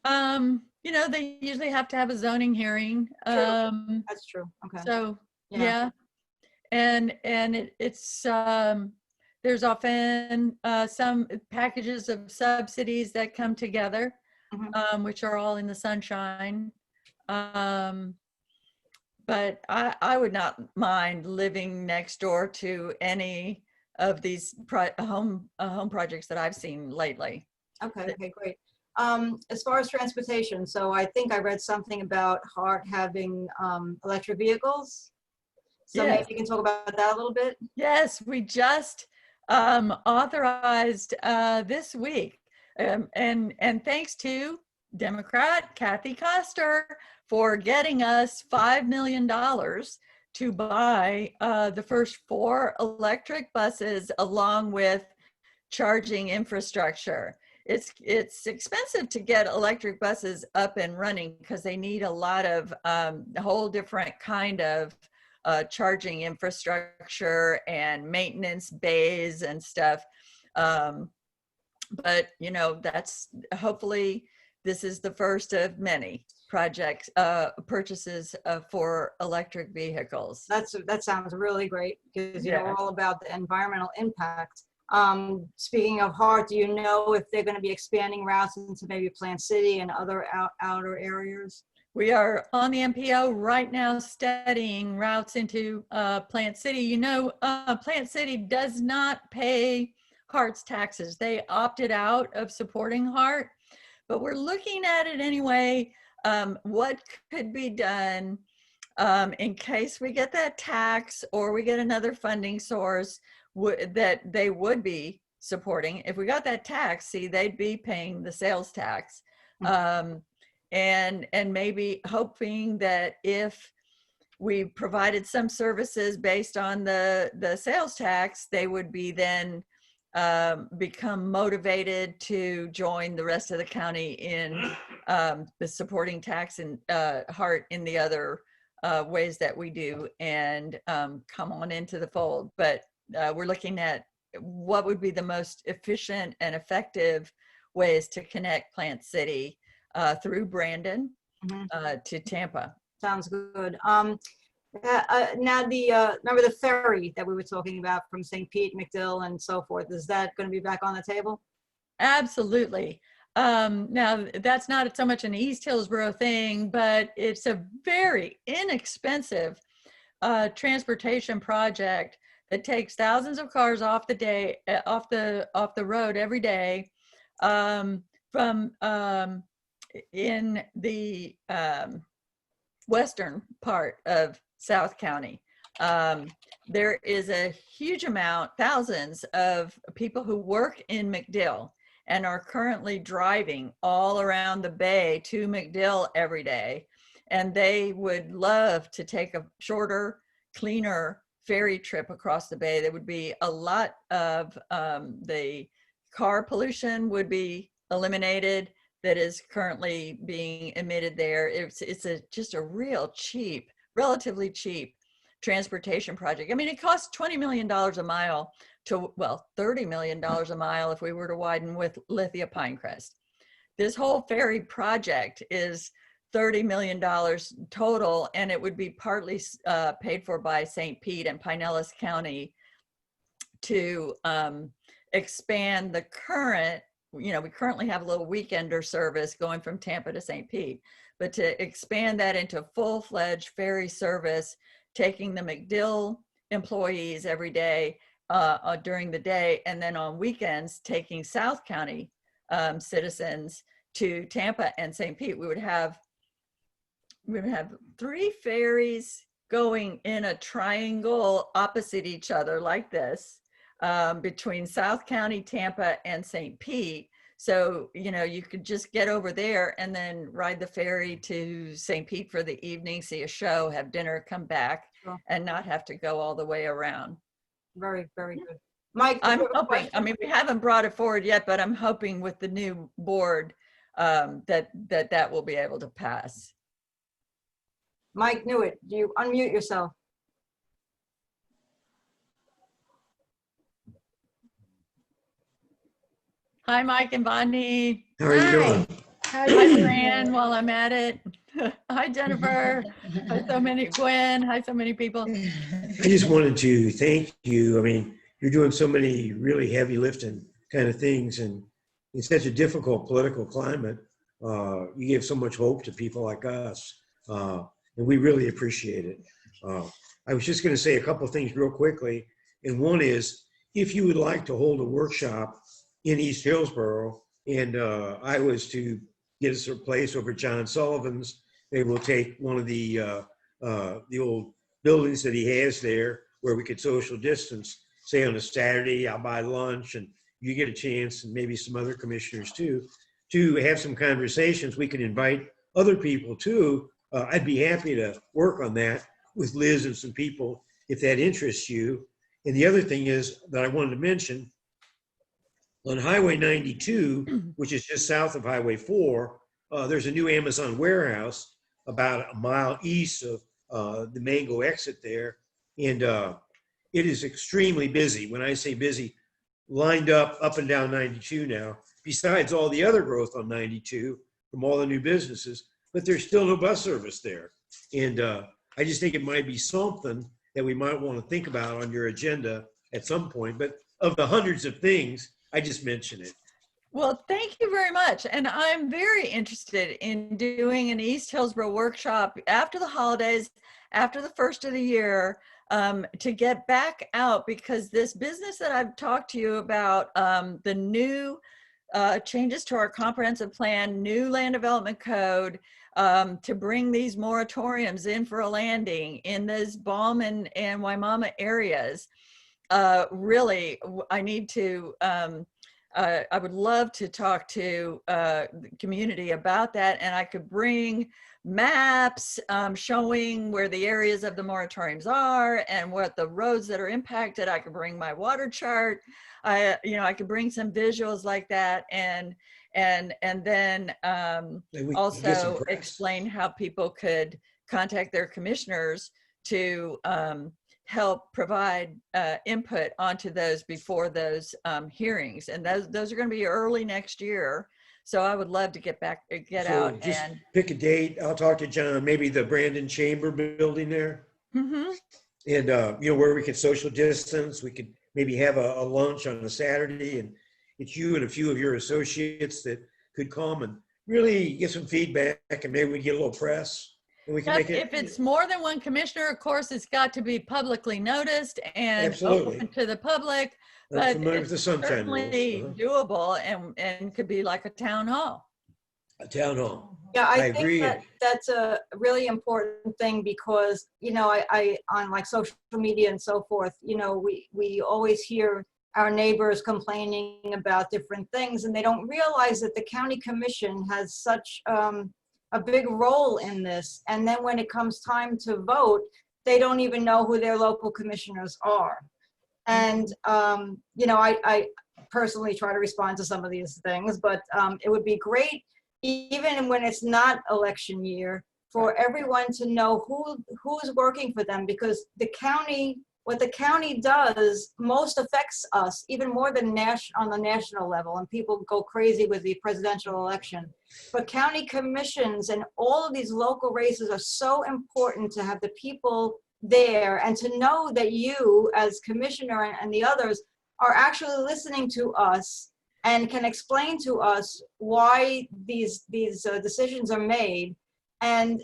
They usually have to have a zoning hearing. True. That's true. Okay. So yeah. And it's there's there's often some packages of subsidies that come together, which are all in the sunshine. But I would not mind living next door to any of these home projects that I've seen lately. Okay, great. As far as transportation, so I think I read something about Hart having electric vehicles. So Yes. maybe you can talk about that a little bit. Yes, we just authorized this week, and thanks to Democrat Kathy Koster for getting us $5 million to buy the first 4 electric buses along with charging infrastructure. It's expensive to get electric buses up and running because they need a lot of a whole different kind of charging infrastructure and maintenance bays and stuff. But you know, that's hopefully this is the first of many projects, purchases for electric vehicles. That sounds really great because you know Yeah. we're all about the environmental impact. Speaking of Hart, do you know if they're going to be expanding routes into maybe Plant City and other outer areas? We are on the MPO right now studying routes into Plant City. You know, Plant City does not pay Hart's taxes. They opted out of supporting Hart, but we're looking at it anyway. What could be done in case we get that tax or we get another funding source that they would be supporting. If we got that tax, see, they'd be paying the sales tax. And maybe hoping that if we provided some services based on the sales tax, they would be then become motivated to join the rest of the county in the supporting tax and Hart in the other ways that we do, and come on into the fold. But we're looking at what would be the most efficient and effective ways to connect Plant City through Brandon to Tampa. Sounds good. Now remember the ferry that we were talking about from St. Pete, McDill, and so forth. Is that going to be back on the table? Absolutely. Now that's not so much an East Hillsborough thing, but it's a very inexpensive transportation project that takes thousands of cars off the road every day from in the western part of South County. There is a huge amount, thousands of people who work in McDill and are currently driving all around the bay to McDill every day. And they would love to take a shorter, cleaner ferry trip across the bay. There would be a lot of the car pollution would be eliminated that is currently being emitted there. It's just a real cheap, relatively cheap transportation project. I mean, it costs $20 million a mile to, well, $30 million a mile if we were to widen with Lithia Pinecrest. This whole ferry project is $30 million total, and it would be partly paid for by St. Pete and Pinellas County to expand the current, you know, we currently have a little weekender service going from Tampa to St. Pete, but to expand that into full-fledged ferry service, taking the McDill employees every day during the day, and then on weekends, taking South County citizens to Tampa and St. Pete. We would have 3 ferries going in a triangle opposite each other like this, between South County, Tampa, and St. Pete. So, you know, you could just get over there and then ride the ferry to St. Pete for the evening, see a show, have dinner, come back, and not have to go all the way around. Very, very good. Mike, I'm hoping, I mean, we haven't brought it forward yet, but I'm hoping with the new board that will be able to pass. Mike Newitt, do you unmute yourself? Hi, Mike and Bonnie. How are you doing? Hi, Fran, while I'm at it. Hi, Jennifer. Hi, so many, Gwen. Hi, so many people. I just wanted to thank you. I mean, you're doing so many really heavy lifting kind of things, and in such a difficult political climate, you give so much hope to people like us, and we really appreciate it. I was just going to say a couple of things real quickly, and one is, if you would like to hold a workshop in East Hillsborough, and I was to get us a place over at John Sullivan's, they will take one of the old buildings that he has there where we could social distance, say on a Saturday. I'll buy lunch and you get a chance, and maybe some other commissioners too, to have some conversations. We can invite other people too. I'd be happy to work on that with Liz and some people if that interests you. And the other thing is that I wanted to mention, on Highway 92, which is just south of Highway 4, there's a new Amazon warehouse about a mile east of the Mango exit there. And it is extremely busy. When I say busy, lined up and down 92 now, besides all the other growth on 92 from all the new businesses, but there's still no bus service there. And I just think it might be something that we might want to think about on your agenda at some point. But of the hundreds of things, I just mentioned it. Well, thank you very much. And I'm very interested in doing an East Hillsborough workshop after the holidays, after the first of the year, to get back out, because this business that I've talked to you about, the new changes to our comprehensive plan, new land development code, to bring these moratoriums in for a landing in those Balm and Waimama areas. Really, I need to, I would love to talk to the community about that, and I could bring maps showing where the areas of the moratoriums are and what the roads that are impacted. I could bring my water chart. I could bring some visuals like that, and then also explain how people could contact their commissioners to help provide input onto those before those hearings. And those are going to be early next year. So I would love to get out Just and pick a date. I'll talk to John, maybe the Brandon Chamber building there. Mm-hmm. And, where we could social distance, we could maybe have a lunch on a Saturday, and it's you and a few of your associates that could come and really get some feedback, and maybe we get a little press. And we can make it. If it's more than one commissioner, of course, it's got to be publicly noticed and Absolutely. open to the public. I'm But familiar with it's the sunshine certainly rules. doable and could be like a town hall. A town hall. Yeah, I I agree. think that's a really important thing, because, I on like social media and so forth, we always hear our neighbors complaining about different things, and they don't realize that the county commission has such a big role in this. And then when it comes time to vote, they don't even know who their local commissioners are. And, I personally try to respond to some of these things, but it would be great, even when it's not election year, for everyone to know who's working for them, because what the county does most affects us, even more than on the national level, and people go crazy with the presidential election. But county commissions and all of these local races are so important to have the people there, and to know that you as commissioner and the others are actually listening to us and can explain to us why these decisions are made. And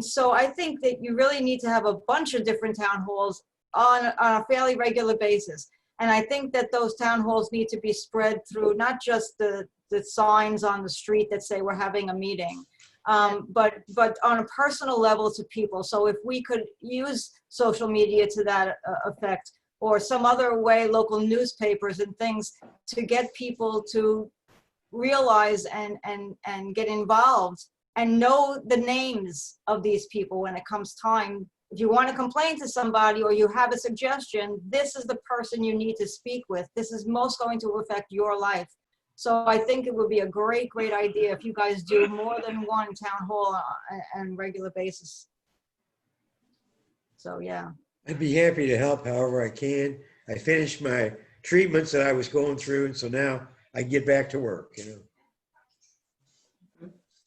so I think that you really need to have a bunch of different town halls on a fairly regular basis. And I think that those town halls need to be spread through not just the signs on the street that say we're having a meeting, but on a personal level to people. So if we could use social media to that effect, or some other way, local newspapers and things, to get people to realize and get involved and know the names of these people when it comes time. If you want to complain to somebody or you have a suggestion, this is the person you need to speak with. This is most going to affect your life. So I think it would be a great idea if you guys do more than one town hall on a regular basis. So, yeah. I'd be happy to help however I can. I finished my treatments that I was going through, and so now I get back to work,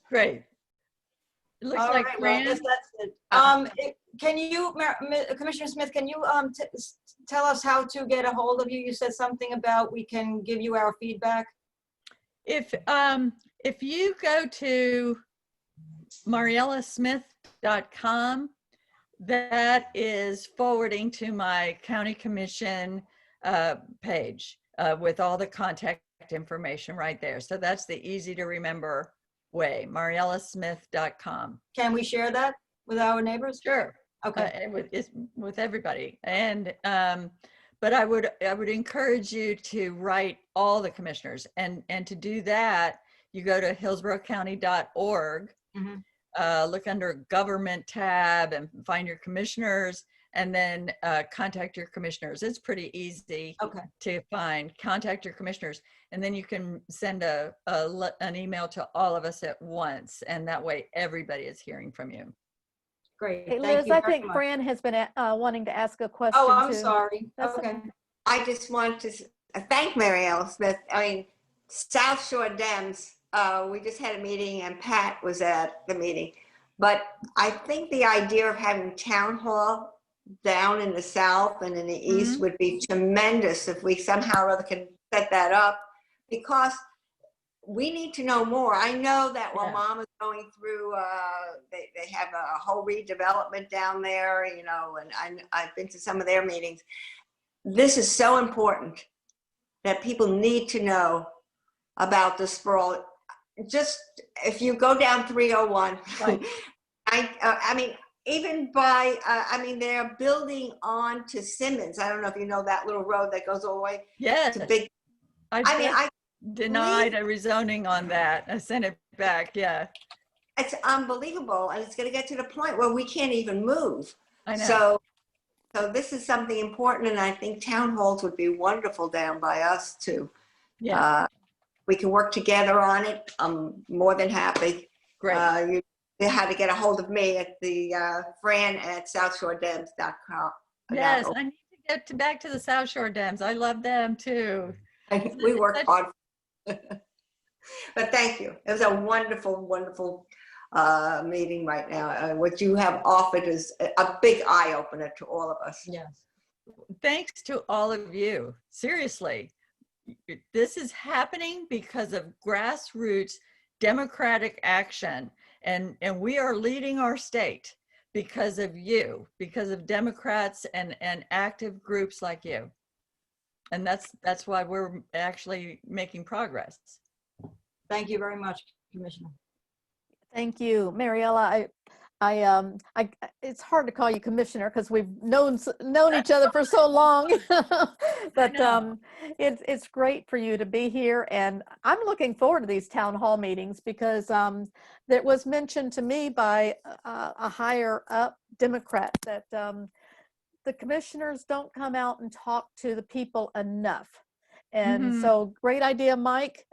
Great. It looks All like right, well, I guess Fran. that's it. Can you, Commissioner Smith, can you tell us how to get a hold of you? You said something about we can give you our feedback. If you go to mariellasmith.com, that is forwarding to my county commission page with all the contact information right there. So that's the easy to remember way, mariellasmith.com. Can we share that with our neighbors? Sure. Okay. With everybody. And but I would encourage you to write all the commissioners, and to do that, you go to hillsborocounty.org, look under government tab and find your commissioners, and then contact your commissioners. It's pretty easy to find. Contact your commissioners, and then you can send an email to all of us at once, and that way everybody is hearing from you. Great. Hey, Thank Liz, you I very think much. Fran has been wanting to ask a question Oh, I'm too. sorry. That's Okay. I just want to thank Mariella Smith. I mean, South Shore Dems, we just had a meeting and Pat was at the meeting. But I think the idea of having town hall down in the south and in the east would be tremendous if we somehow or other can set that up, because we need to know more. I know that while Mom is going through, they have a whole redevelopment down there, you know, and I've been to some of their meetings. This is so important that people need to know about the sprawl. Just if you go down 301, Right. I mean, even by, I mean, they're building on to Simmons. I don't know if you know that little road that goes all the way Yes. to Big. I mean, just denied a rezoning on that. I sent it back. Yeah. It's unbelievable. And it's going to get to the point where we can't even move. I know. So this is something important. And I think town halls would be wonderful down by us too. Yeah. We can work together on it. I'm more than happy. Great. You had to get a hold of me at the Fran at southshoredems.com. Yes, I need to get back to the South Shore Dems. I love them too. We work hard. But thank you. It was a wonderful, wonderful meeting right now. What you have offered is a big eye opener to all of us. Yes. Thanks to all of you. Seriously, this is happening because of grassroots democratic action. And we are leading our state because of you, because of Democrats and active groups like you. And that's why we're actually making progress. Thank you very much, Commissioner. Thank you, Mariella. It's hard to call you commissioner because we've known each other for so long, but it's great for you to be here, and I'm looking forward to these town hall meetings because that was mentioned to me by a higher up Democrat that the commissioners don't come out and talk to the people enough, and so great idea, Mike.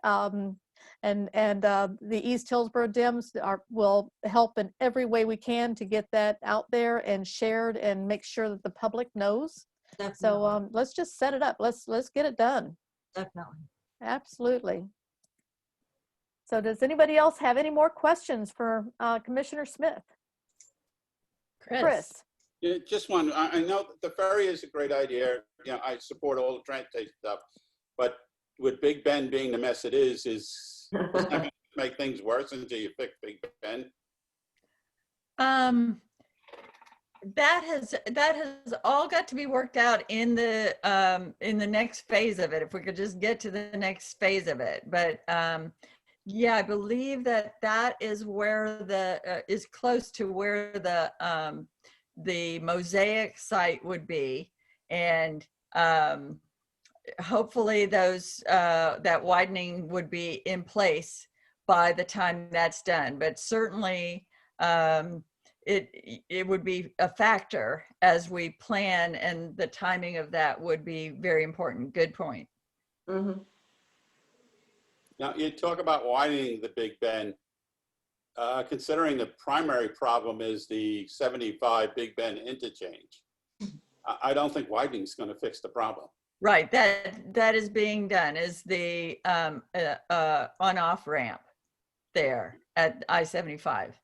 And the East Hillsborough Dems will help in every way we can to get that out there and shared and make sure that the public knows. Definitely. So let's just set it up. Let's get it done. Definitely. Absolutely. So does anybody else have any more questions for Commissioner Smith? Chris. Yeah, just one. I know the ferry is a great idea. You know, I support all the transportation stuff, but with Big Bend being the mess it is it's not going to make things worse until you fix Big Bend. That has all got to be worked out in the next phase of it. If we could just get to the next phase of it, but yeah, I believe that is where is close to where the mosaic site would be, and hopefully that widening would be in place by the time that's done. But certainly it would be a factor as we plan, and the timing of that would be very important. Good point. Mm-hmm. Now you talk about widening the Big Bend. Considering the primary problem is the 75 Big Bend interchange, I don't think widening is going to fix the problem. Right, that is being done, is the on-off ramp there at I-75.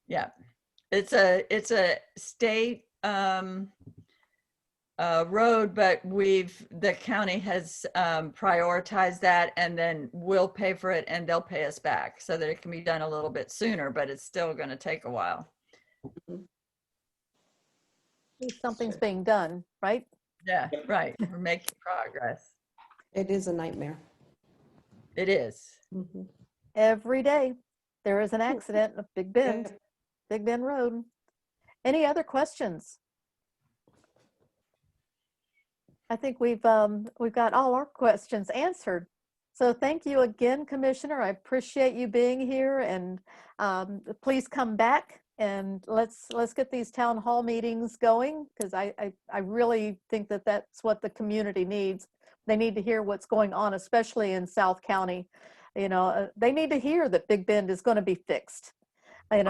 Yeah, it's a state road, but the county has prioritized that, and then we'll pay for it and they'll pay us back so that it can be done a little bit sooner, but it's still going to take a while. Something's being done, right? Yeah, right. We're making progress. It is a nightmare. It is. Mhm. Every day there is an accident of Big Bend Road. Any other questions? I think we've got all our questions answered. So thank you again, Commissioner. I appreciate you being here, and please come back and let's get these town hall meetings going, because I really think that that's what the community needs. They need to hear what's going on, especially in South County. You know, they need to hear that Big Bend is going to be fixed. You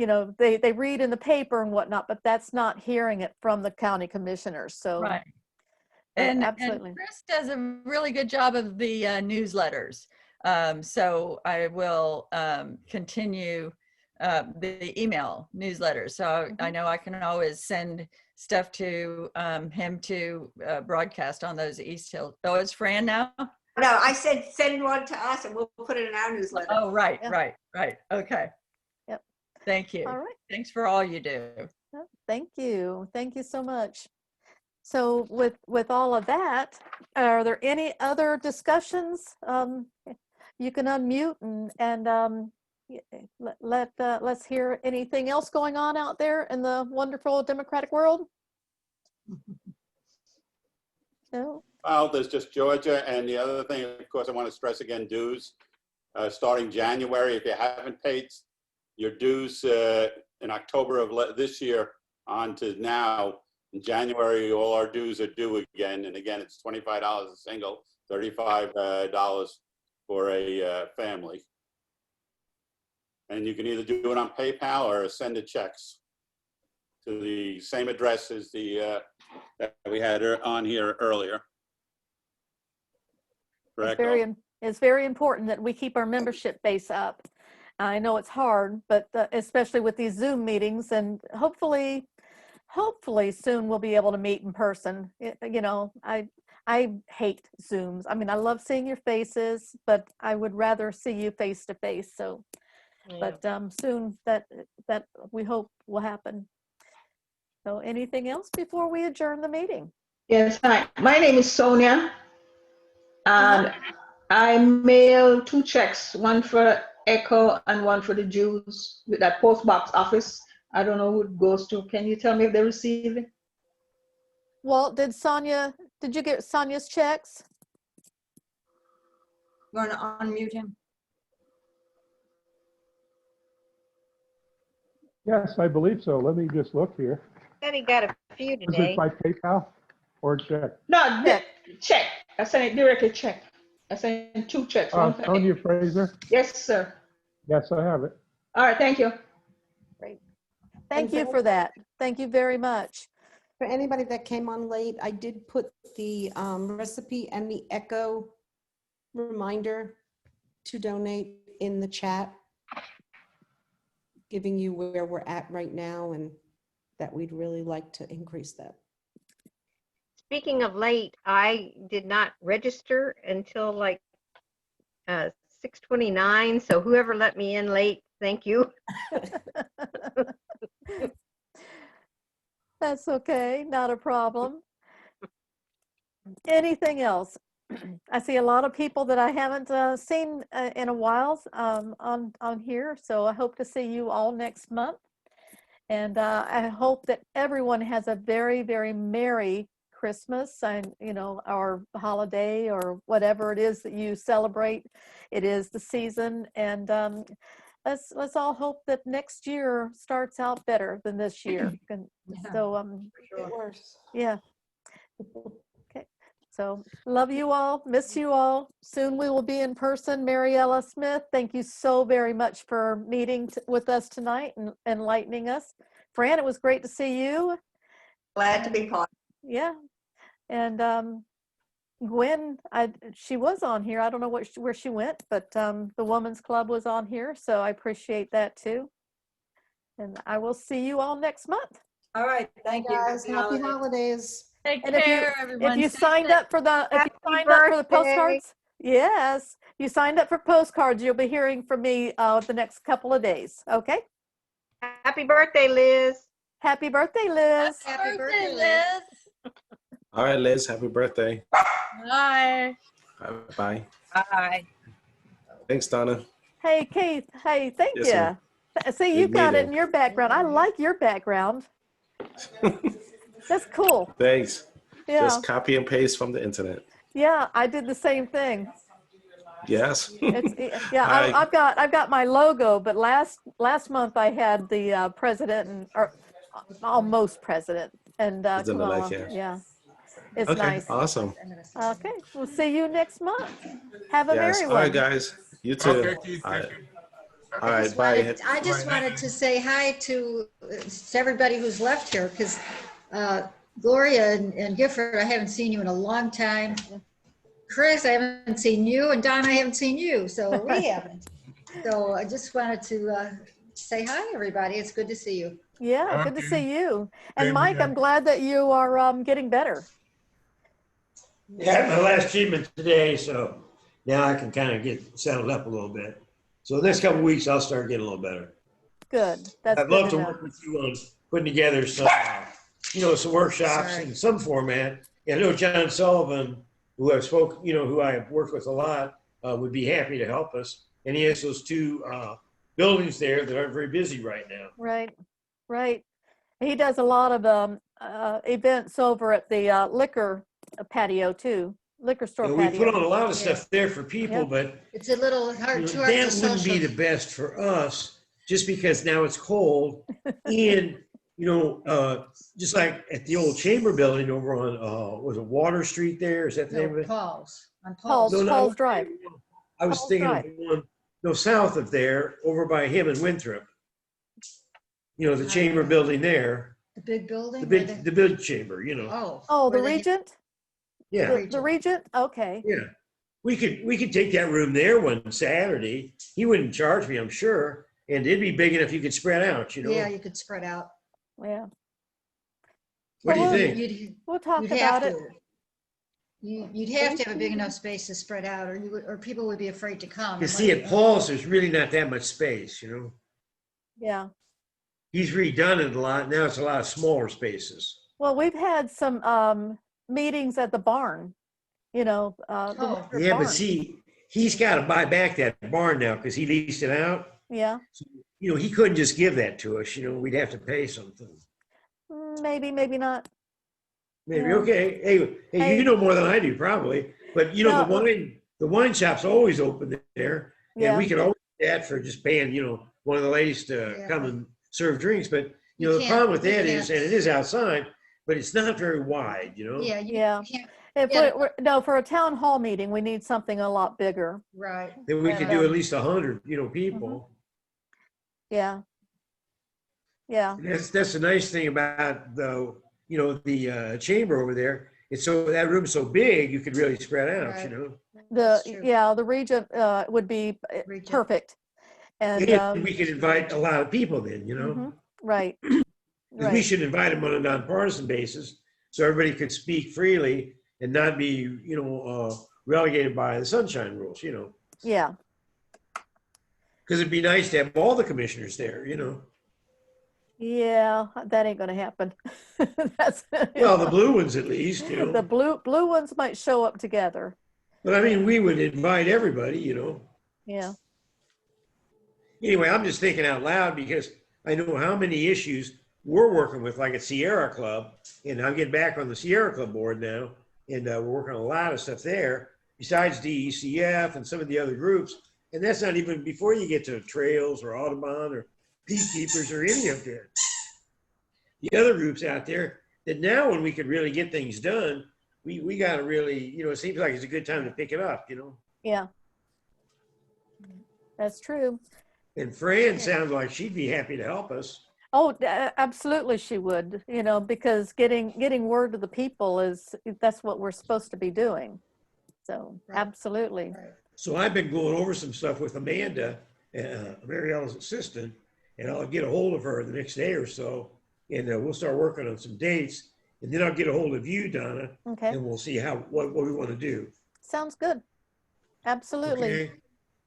know, they read in the paper and whatnot, but that's not hearing it from the county commissioners. So Right. And absolutely. Chris does a really good job of the newsletters. So I will continue the email newsletters. So I know I can always send stuff to him to broadcast on those East Hill. Oh, it's Fran now? No, I said send one to us and we'll put it in our newsletter. Oh, right, Yeah. right. Okay. Yep. Thank you. All right. Thanks for all you do. Thank you. Thank you so much. So with all of that, are there any other discussions? You can unmute and let's hear anything else going on out there in the wonderful democratic world. No? Well, there's just Georgia. And the other thing, of course, I want to stress again, dues. Starting January, if you haven't paid your dues in October of this year on to now, in January, all our dues are due again. And again, it's $25 a single, $35 for a family. And you can either do it on PayPal or send the checks to the same address as the that we had on here earlier. Correct? It's very important that we keep our membership base up. I know it's hard, but especially with these Zoom meetings, and hopefully soon we'll be able to meet in person. You know, I hate Zooms. I mean, I love seeing your faces, but I would rather see you face to face. So, but soon that we hope will happen. So anything else before we adjourn the meeting? Yes, hi. My name is Sonia. And I mailed 2 checks, one for Echo and one for the Jews with that post box office. I don't know who it goes to. Can you tell me if they received it? Well, did you get Sonia's checks? You want to unmute him? Yes, I believe so. Let me just look here. Said he got a few Is today. it by PayPal or check? No, check. I sent it directly check. I sent 2 checks. One for Sonia Fraser? Yes, sir. Yes, I have it. All right, thank you. Thank you for that. Thank you very much. For anybody that came on late, I did put the recipe and the Echo reminder to donate in the chat, giving you where we're at right now and that we'd really like to increase that. Speaking of late, I did not register until like 6:29. So whoever let me in late, thank you. That's okay, not a problem. Anything else? I see a lot of people that I haven't seen in a while on here, so I hope to see you all next month. And I hope that everyone has a very, very Merry Christmas and, you know, our holiday or whatever it is that you celebrate. It is the season, and let's all hope that next year starts out better than this year. And so yeah. Okay. So love you all, miss you all. Soon we will be in person. Mariella Smith, thank you so very much for meeting with us tonight and enlightening us. Fran, it was great to see you. Glad to be part. Yeah. And Gwen, she was on here. I don't know where she went, but the Women's Club was on here. So I appreciate that too. And I will see you all next month. All right, thank you. Guys, happy holidays. Take And if you, care, everyone. if you Stay signed safe. up for the, if you Happy signed up for the birthday. postcards, yes, you signed up for postcards, you'll be hearing from me the next couple of days. Okay. Happy birthday, Liz. Happy birthday, Liz. Happy birthday, Liz. All right, Liz, happy birthday. Bye. Bye. Bye. Thanks, Donna. Hey, Keith. Hey, thank Yes, you. ma'am. See, Good you've got it meeting. in your background. I like your background. That's cool. Thanks. Yeah. Just copy and paste from the internet. Yeah, I did the same thing. Yes. Yeah, Hi. I've got my logo, but last month I had the president or almost president and President-elect, Kamala. yeah. Yeah, it's Okay, nice. awesome. Okay, we'll see you next month. Have a Yes. merry All right, one. guys. You too. Okay, Keith, All thank right. you. All right, bye. I just wanted to say hi to everybody who's left here, because Gloria and Gifford, I haven't seen you in a long time. Chris, I haven't seen you, and Don, I haven't seen you, so we haven't. So I just wanted to say hi, everybody. It's good to see you. Yeah, good to Okay. see you. And Same Mike, here. I'm glad that you are getting better. Yeah, I had my last treatment today, so now I can kind of get settled up a little bit. So the next couple of weeks, I'll start getting a little better. Good. That's I'd good love to know. work with you on putting together some, some workshops Sorry. in some format. And I know John Sullivan, who I've spoken, who I have worked with a lot, would be happy to help us. And he has those two buildings there that aren't very busy right now. Right, right. He does a lot of events over at the liquor patio too, liquor store And we put on patio. a lot of stuff there for people, Yeah. but It's a little hard, too hard that to wouldn't be social. the best for us, just because now it's cold. And, just like at the old Chamber building over on, was it Water Street there? Is that the name of No, it? Paul's, on Paul's, Paul's. Paul's Drive. I was Paul's thinking Drive. of the one, no, south of there, over by him in Winthrop. The Chamber building there, The big building? the where big chamber, Oh. Oh, the where they- Regent? Yeah, The Regent? Okay. yeah. We could take that room there one Saturday. He wouldn't charge me, I'm sure. And it'd be big enough you could spread out, Yeah, you could spread out. Yeah. What do you Well, think? We'll talk You'd about have it. to. You'd have to have a big enough space to spread out, or people would be afraid to come. You see, at Paul's, there's really not that much space, Yeah. He's redone it a lot. Now it's a lot of smaller spaces. Well, we've had some meetings at the barn, the Oh. Winthrop Yeah, but barn. see, he's got to buy back that barn now because he leased it out. Yeah, He couldn't just give that to us, we'd have to pay something. maybe, maybe not. Maybe, Yeah. okay. Hey, Hey. you know more than I do probably, but No. the wine shop's always open there. And Yeah. we could always do that for just paying, one of the ladies to Yeah. come and serve drinks. But, You the can't- problem with you that is, can't- and it is outside, but it's not very wide, Yeah, you Yeah. can't, If Yeah. no, for a town hall meeting, we need something a lot bigger. right. Then we could do Yeah. at least 100, people. Yeah. Yeah. And that's the nice thing about the chamber over there. It's that room's so big, you could really spread out, Right. The, true. the Regent would be Regent. perfect. And, And we could invite a lot of people then, mhm, right. 'Cause we Right. should invite them on a nonpartisan basis, so everybody could speak freely and not be, relegated by the sunshine rules, Yeah. Because it'd be nice to have all the commissioners there, Yeah, that ain't gonna happen. That's, Well, the blue ones at least, the blue ones might show up together. But I mean, we would invite everybody, Yeah. Anyway, I'm just thinking out loud because I know how many issues we're working with, like at Sierra Club, and I'm getting back on the Sierra Club board now, and we're working on a lot of stuff there, besides DECF and some of the other groups. And that's not even before you get to trails or Audubon or Peacekeepers or any of that. The other groups out there that now when we could really get things done, we got to really, it seems like it's a good time to pick it up, Yeah. That's true. And Fran sounds like she'd be happy to help us. Oh, absolutely she would, because getting word to the people that's what we're supposed to be doing. So Right. absolutely. Right. So I've been going over some stuff with Amanda, Mariella's assistant, and I'll get a hold of her the next day or so and we'll start working on some dates, and then I'll get a hold of you, Donna, Okay, and we'll see what we want to do. sounds good. Absolutely. Okay?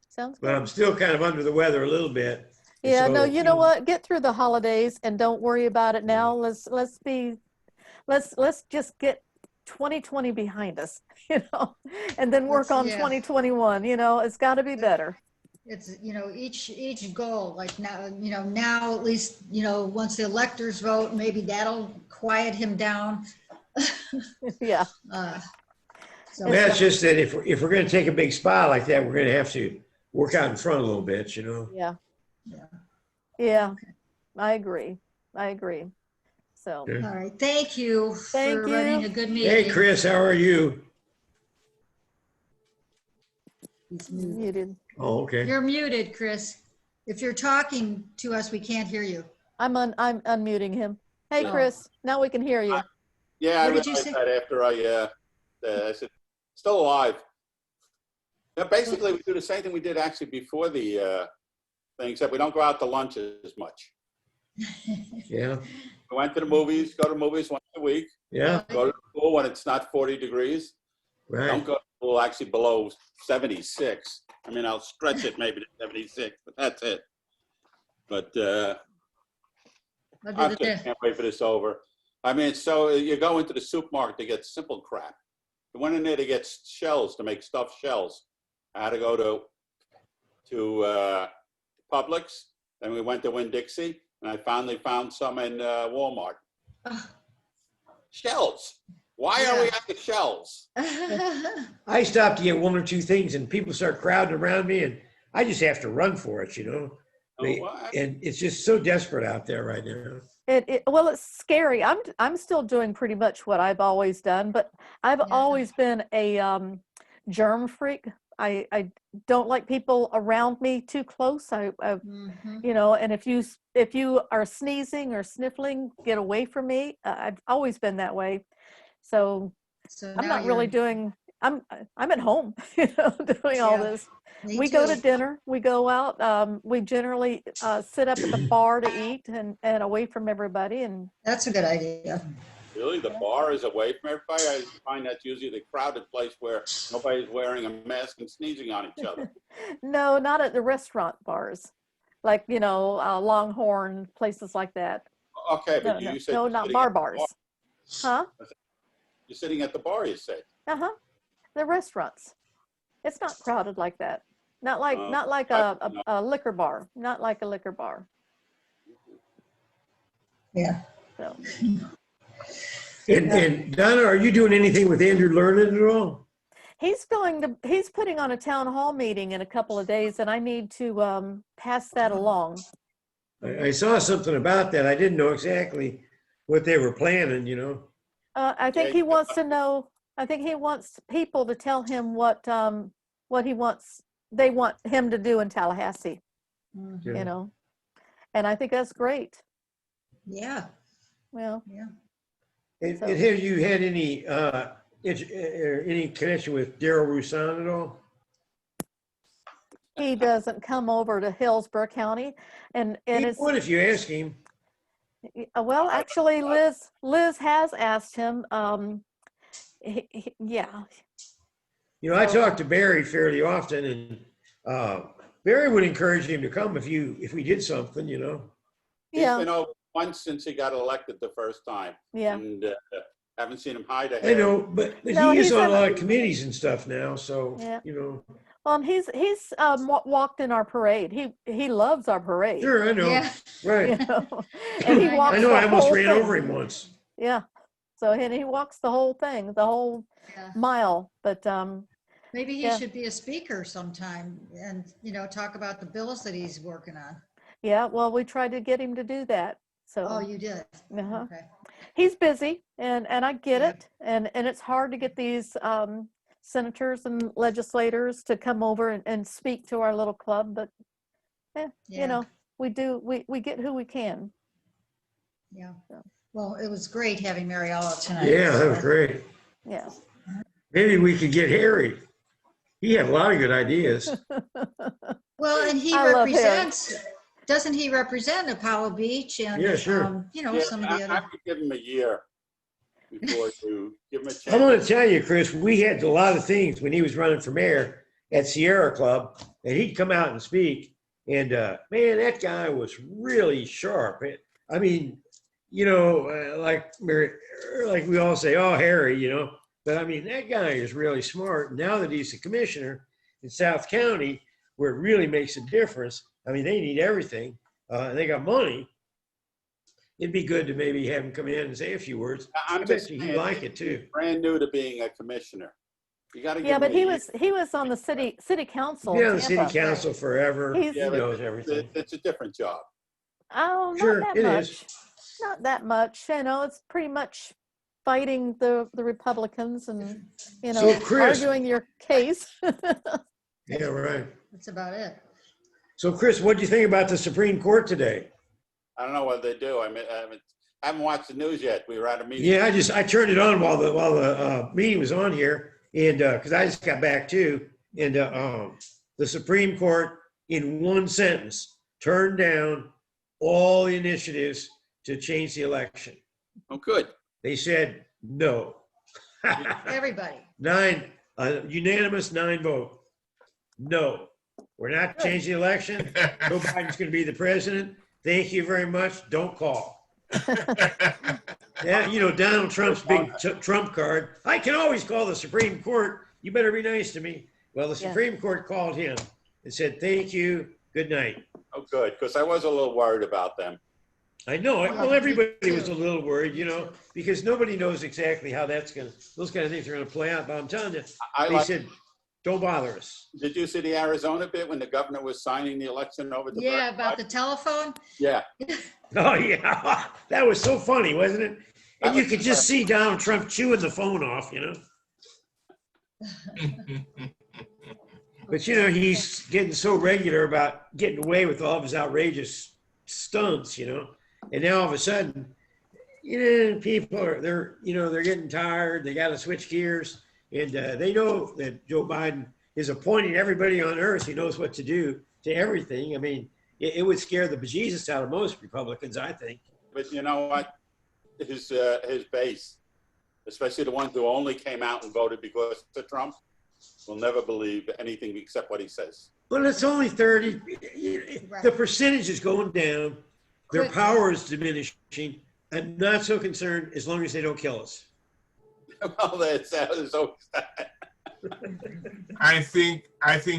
Sounds But I'm good. still kind of under the weather a little bit. and Yeah, no, so, you know what? Get through the holidays and don't worry about it now. Let's just get 2020 behind us, and then work on Yeah. 2021, it's got to be better. It's, each goal, like now, now at least, once the electors vote, maybe that'll quiet him down. Yeah. So That's just that if we're going to take a big spot like that, we're going to have to work out in front a little bit, Yeah. Yeah. Yeah. I agree. So, Okay. All right, thank you Thank for running you. a good meeting. Hey, Chris, how are you? He's muted. muted. Oh, okay. You're muted, Chris. If you're talking to us, we can't hear you. I'm unmuting him. Hey, Oh. Chris, now we can hear you. Yeah, I What did you realized say? that after I said, still alive. Yeah, basically, we do the same thing we did actually before the thing, except we don't go out to lunch as much. Yeah. We went to the movies, go to movies once a week, Yeah. go to the pool when it's not 40 degrees. Right. Don't go to the pool actually below 76. I mean, I'll stretch it maybe to 76, but that's it. But I just can't wait for this over. I mean, so you go into the supermarket to get simple crap. I went in there to get shells, to make stuffed shells. I had to go to Publix, then we went to Winn-Dixie, and I finally found some in Walmart. Shells. Why are we at the shells? I stop to get one or two things, and people start crowding around me, and I just have to run for it, And it's just so desperate out there right now. Well, it's scary. I'm still doing pretty much what I've always done, but I've always been a germ freak. I don't like people around me too close. Mhm. And if you are sneezing or sniffling, get away from me. I've always been that way. So So I'm now not really you're- doing. I'm at home, doing all Yeah, this. me We go to too. dinner. We go out. We generally sit up at the bar to eat and away from everybody. And That's a good idea. Really, the bar is away from everybody? I find that's usually the crowded place where nobody's wearing a mask and sneezing on each other. no, not at the restaurant bars, like Longhorn, places like that. Okay, but No, you said no, you're not sitting bar at the bars. bar. Huh? You're sitting at the bar, you said. The restaurants. It's not crowded like that. Not like no. a liquor bar. Not like a liquor bar. Yeah. So And Donna, are you doing anything with Andrew Learning at all? he's putting on a town hall meeting in a couple of days, and I need to pass that along. I saw something about that. I didn't know exactly what they were planning, I think he wants to know. I think he wants people to tell him what he wants. They want him to do in Tallahassee. Mhm. And I think that's great. Yeah. Well, Yeah. And So- have you had any connection with Daryl Roussan at all? he doesn't come over to Hillsborough County, and He it's would if you ask him. well, actually, Liz has asked him. Yeah. I talk to Barry fairly often, and Barry would encourage him to come if we did something, He's Yeah. been over once since he got elected the first time. Yeah. And haven't seen him hide a I hair. know, but No, he is he's on a in lot of committees and stuff now, so, Yeah. Well, and he's walked in our parade. He loves our parade. Sure, I know, Yeah. right. And he walks I know, the I almost whole ran thing. over him once. Yeah. So and he walks the whole thing, the whole Yeah. mile. But Maybe he Yeah. should be a speaker sometime and, talk about the bills that he's working on. yeah, well, we tried to get him to do that. So Oh, you did? uh-huh. Okay. He's busy, and I get Yeah. it, and it's hard to get these senators and legislators to come over and speak to our little club, but Yeah. we get who we can. Yeah. So. Well, it was great having Mariella tonight. Yeah, that was so- great. Yeah. Maybe we could get Harry. He had a lot of good ideas. Well, and he I love Harry. represents, doesn't he represent Apollo Beach and, Yeah, sure. you know, Yeah, some of the I other? would give him a year before you give him a chance. I'm going to tell you, Chris, we had a lot of things when he was running for mayor at Sierra Club, and he'd come out and speak. And man, that guy was really sharp. I mean, you know, like we all say, oh, Harry, you know, but I mean, that guy is really smart. Now that he's a commissioner in South County, where it really makes a difference. I mean, they need everything, and they got money. It'd be good to maybe have him come in and say a few words. I bet you he'd like it too. He's brand new to being a commissioner. You got to give Yeah, him but a he year. was on the city council. Yeah, in the city Tampa. council forever. He's- He Yeah, but knows everything. It's a different job. Oh, not Sure, that it much. is. Not that much. You know, it's pretty much fighting the Republicans and, you know, So, Chris- arguing your case. Yeah, right. That's about it. So, Chris, what do you think about the Supreme Court today? I don't know what they do. I haven't watched the news yet. We were at a meeting. Yeah, I turned it on while the meeting was on here, and because I just got back too, and the Supreme Court in one sentence turned down all the initiatives to change the election. Oh, good. They said no. Everybody. Unanimous 9 vote. No, we're not changing the election. Joe Biden's going to be the president. Thank you very much. Don't call. Yeah, you know, Donald Trump's big Trump card. I can always call the Supreme Court. You better be nice to me. Well, the Supreme Court called him and said, thank you. Good night. Oh, good. Because I was a little worried about them. I know. Well, everybody was a little worried, you know, because nobody knows exactly how those kind of things are going to play out. But I'm telling you, they said, don't bother us. Did you see the Arizona bit when the governor was signing the election over the Yeah, about the telephone. Yeah. Oh, yeah. That was so funny, wasn't it? And you could just see Donald Trump chewing the phone off, you know. But, you know, he's getting so regular about getting away with all of his outrageous stunts, you know. And now all of a sudden, you know, people they're getting tired. They got to switch gears. And they know that Joe Biden is appointing everybody on earth. He knows what to do to everything. I mean, it would scare the bejesus out of most Republicans, I think. But you know what? His base, especially the ones who only came out and voted because of Trump, will never believe anything except what he says. Well, it's only 30. The percentage is going down. Their power is diminishing. I'm not so concerned as long as they don't kill us. Well, that's so. I think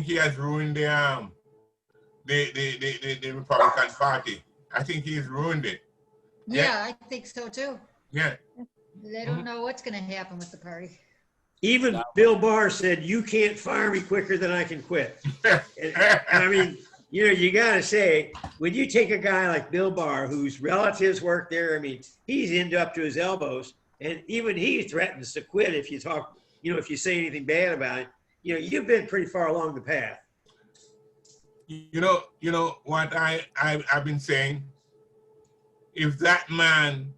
he has ruined the Republican Party. I think he's ruined it. Yeah, I think so too. Yeah. They don't know what's going to happen with the party. Even Bill Barr said, you can't fire me quicker than I can quit. And I mean, you know, you got to say, when you take a guy like Bill Barr, whose relatives work there, I mean, he's in up to his elbows, and even he threatens to quit if you talk, you know, if you say anything bad about it. You know, you've been pretty far along the path. You know what I've been saying? If that man,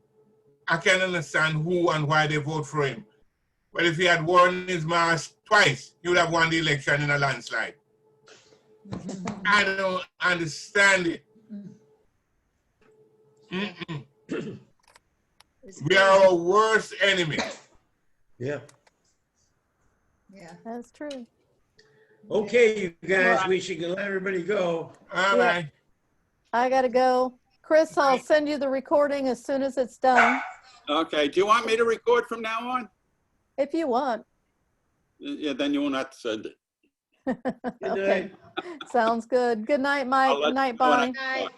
I can understand who and why they vote for him. But if he had won his mask twice, he would have won the election in a landslide. I don't understand it. We are our worst enemy. Yeah. Yeah. That's true. Okay, you guys, we should let everybody go. All right. I got to go. Chris, I'll send you the recording as soon as it's done, Okay. Do you want me to record from now on? if you want. Yeah, then you won't have to send it. Okay. Sounds good. Good night, Mike. I'll let Good night, you know when I- Bonnie.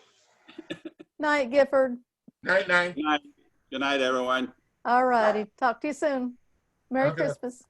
Night, Gifford. Night. Good night, everyone. All righty. Talk to you soon. Merry Okay. Christmas.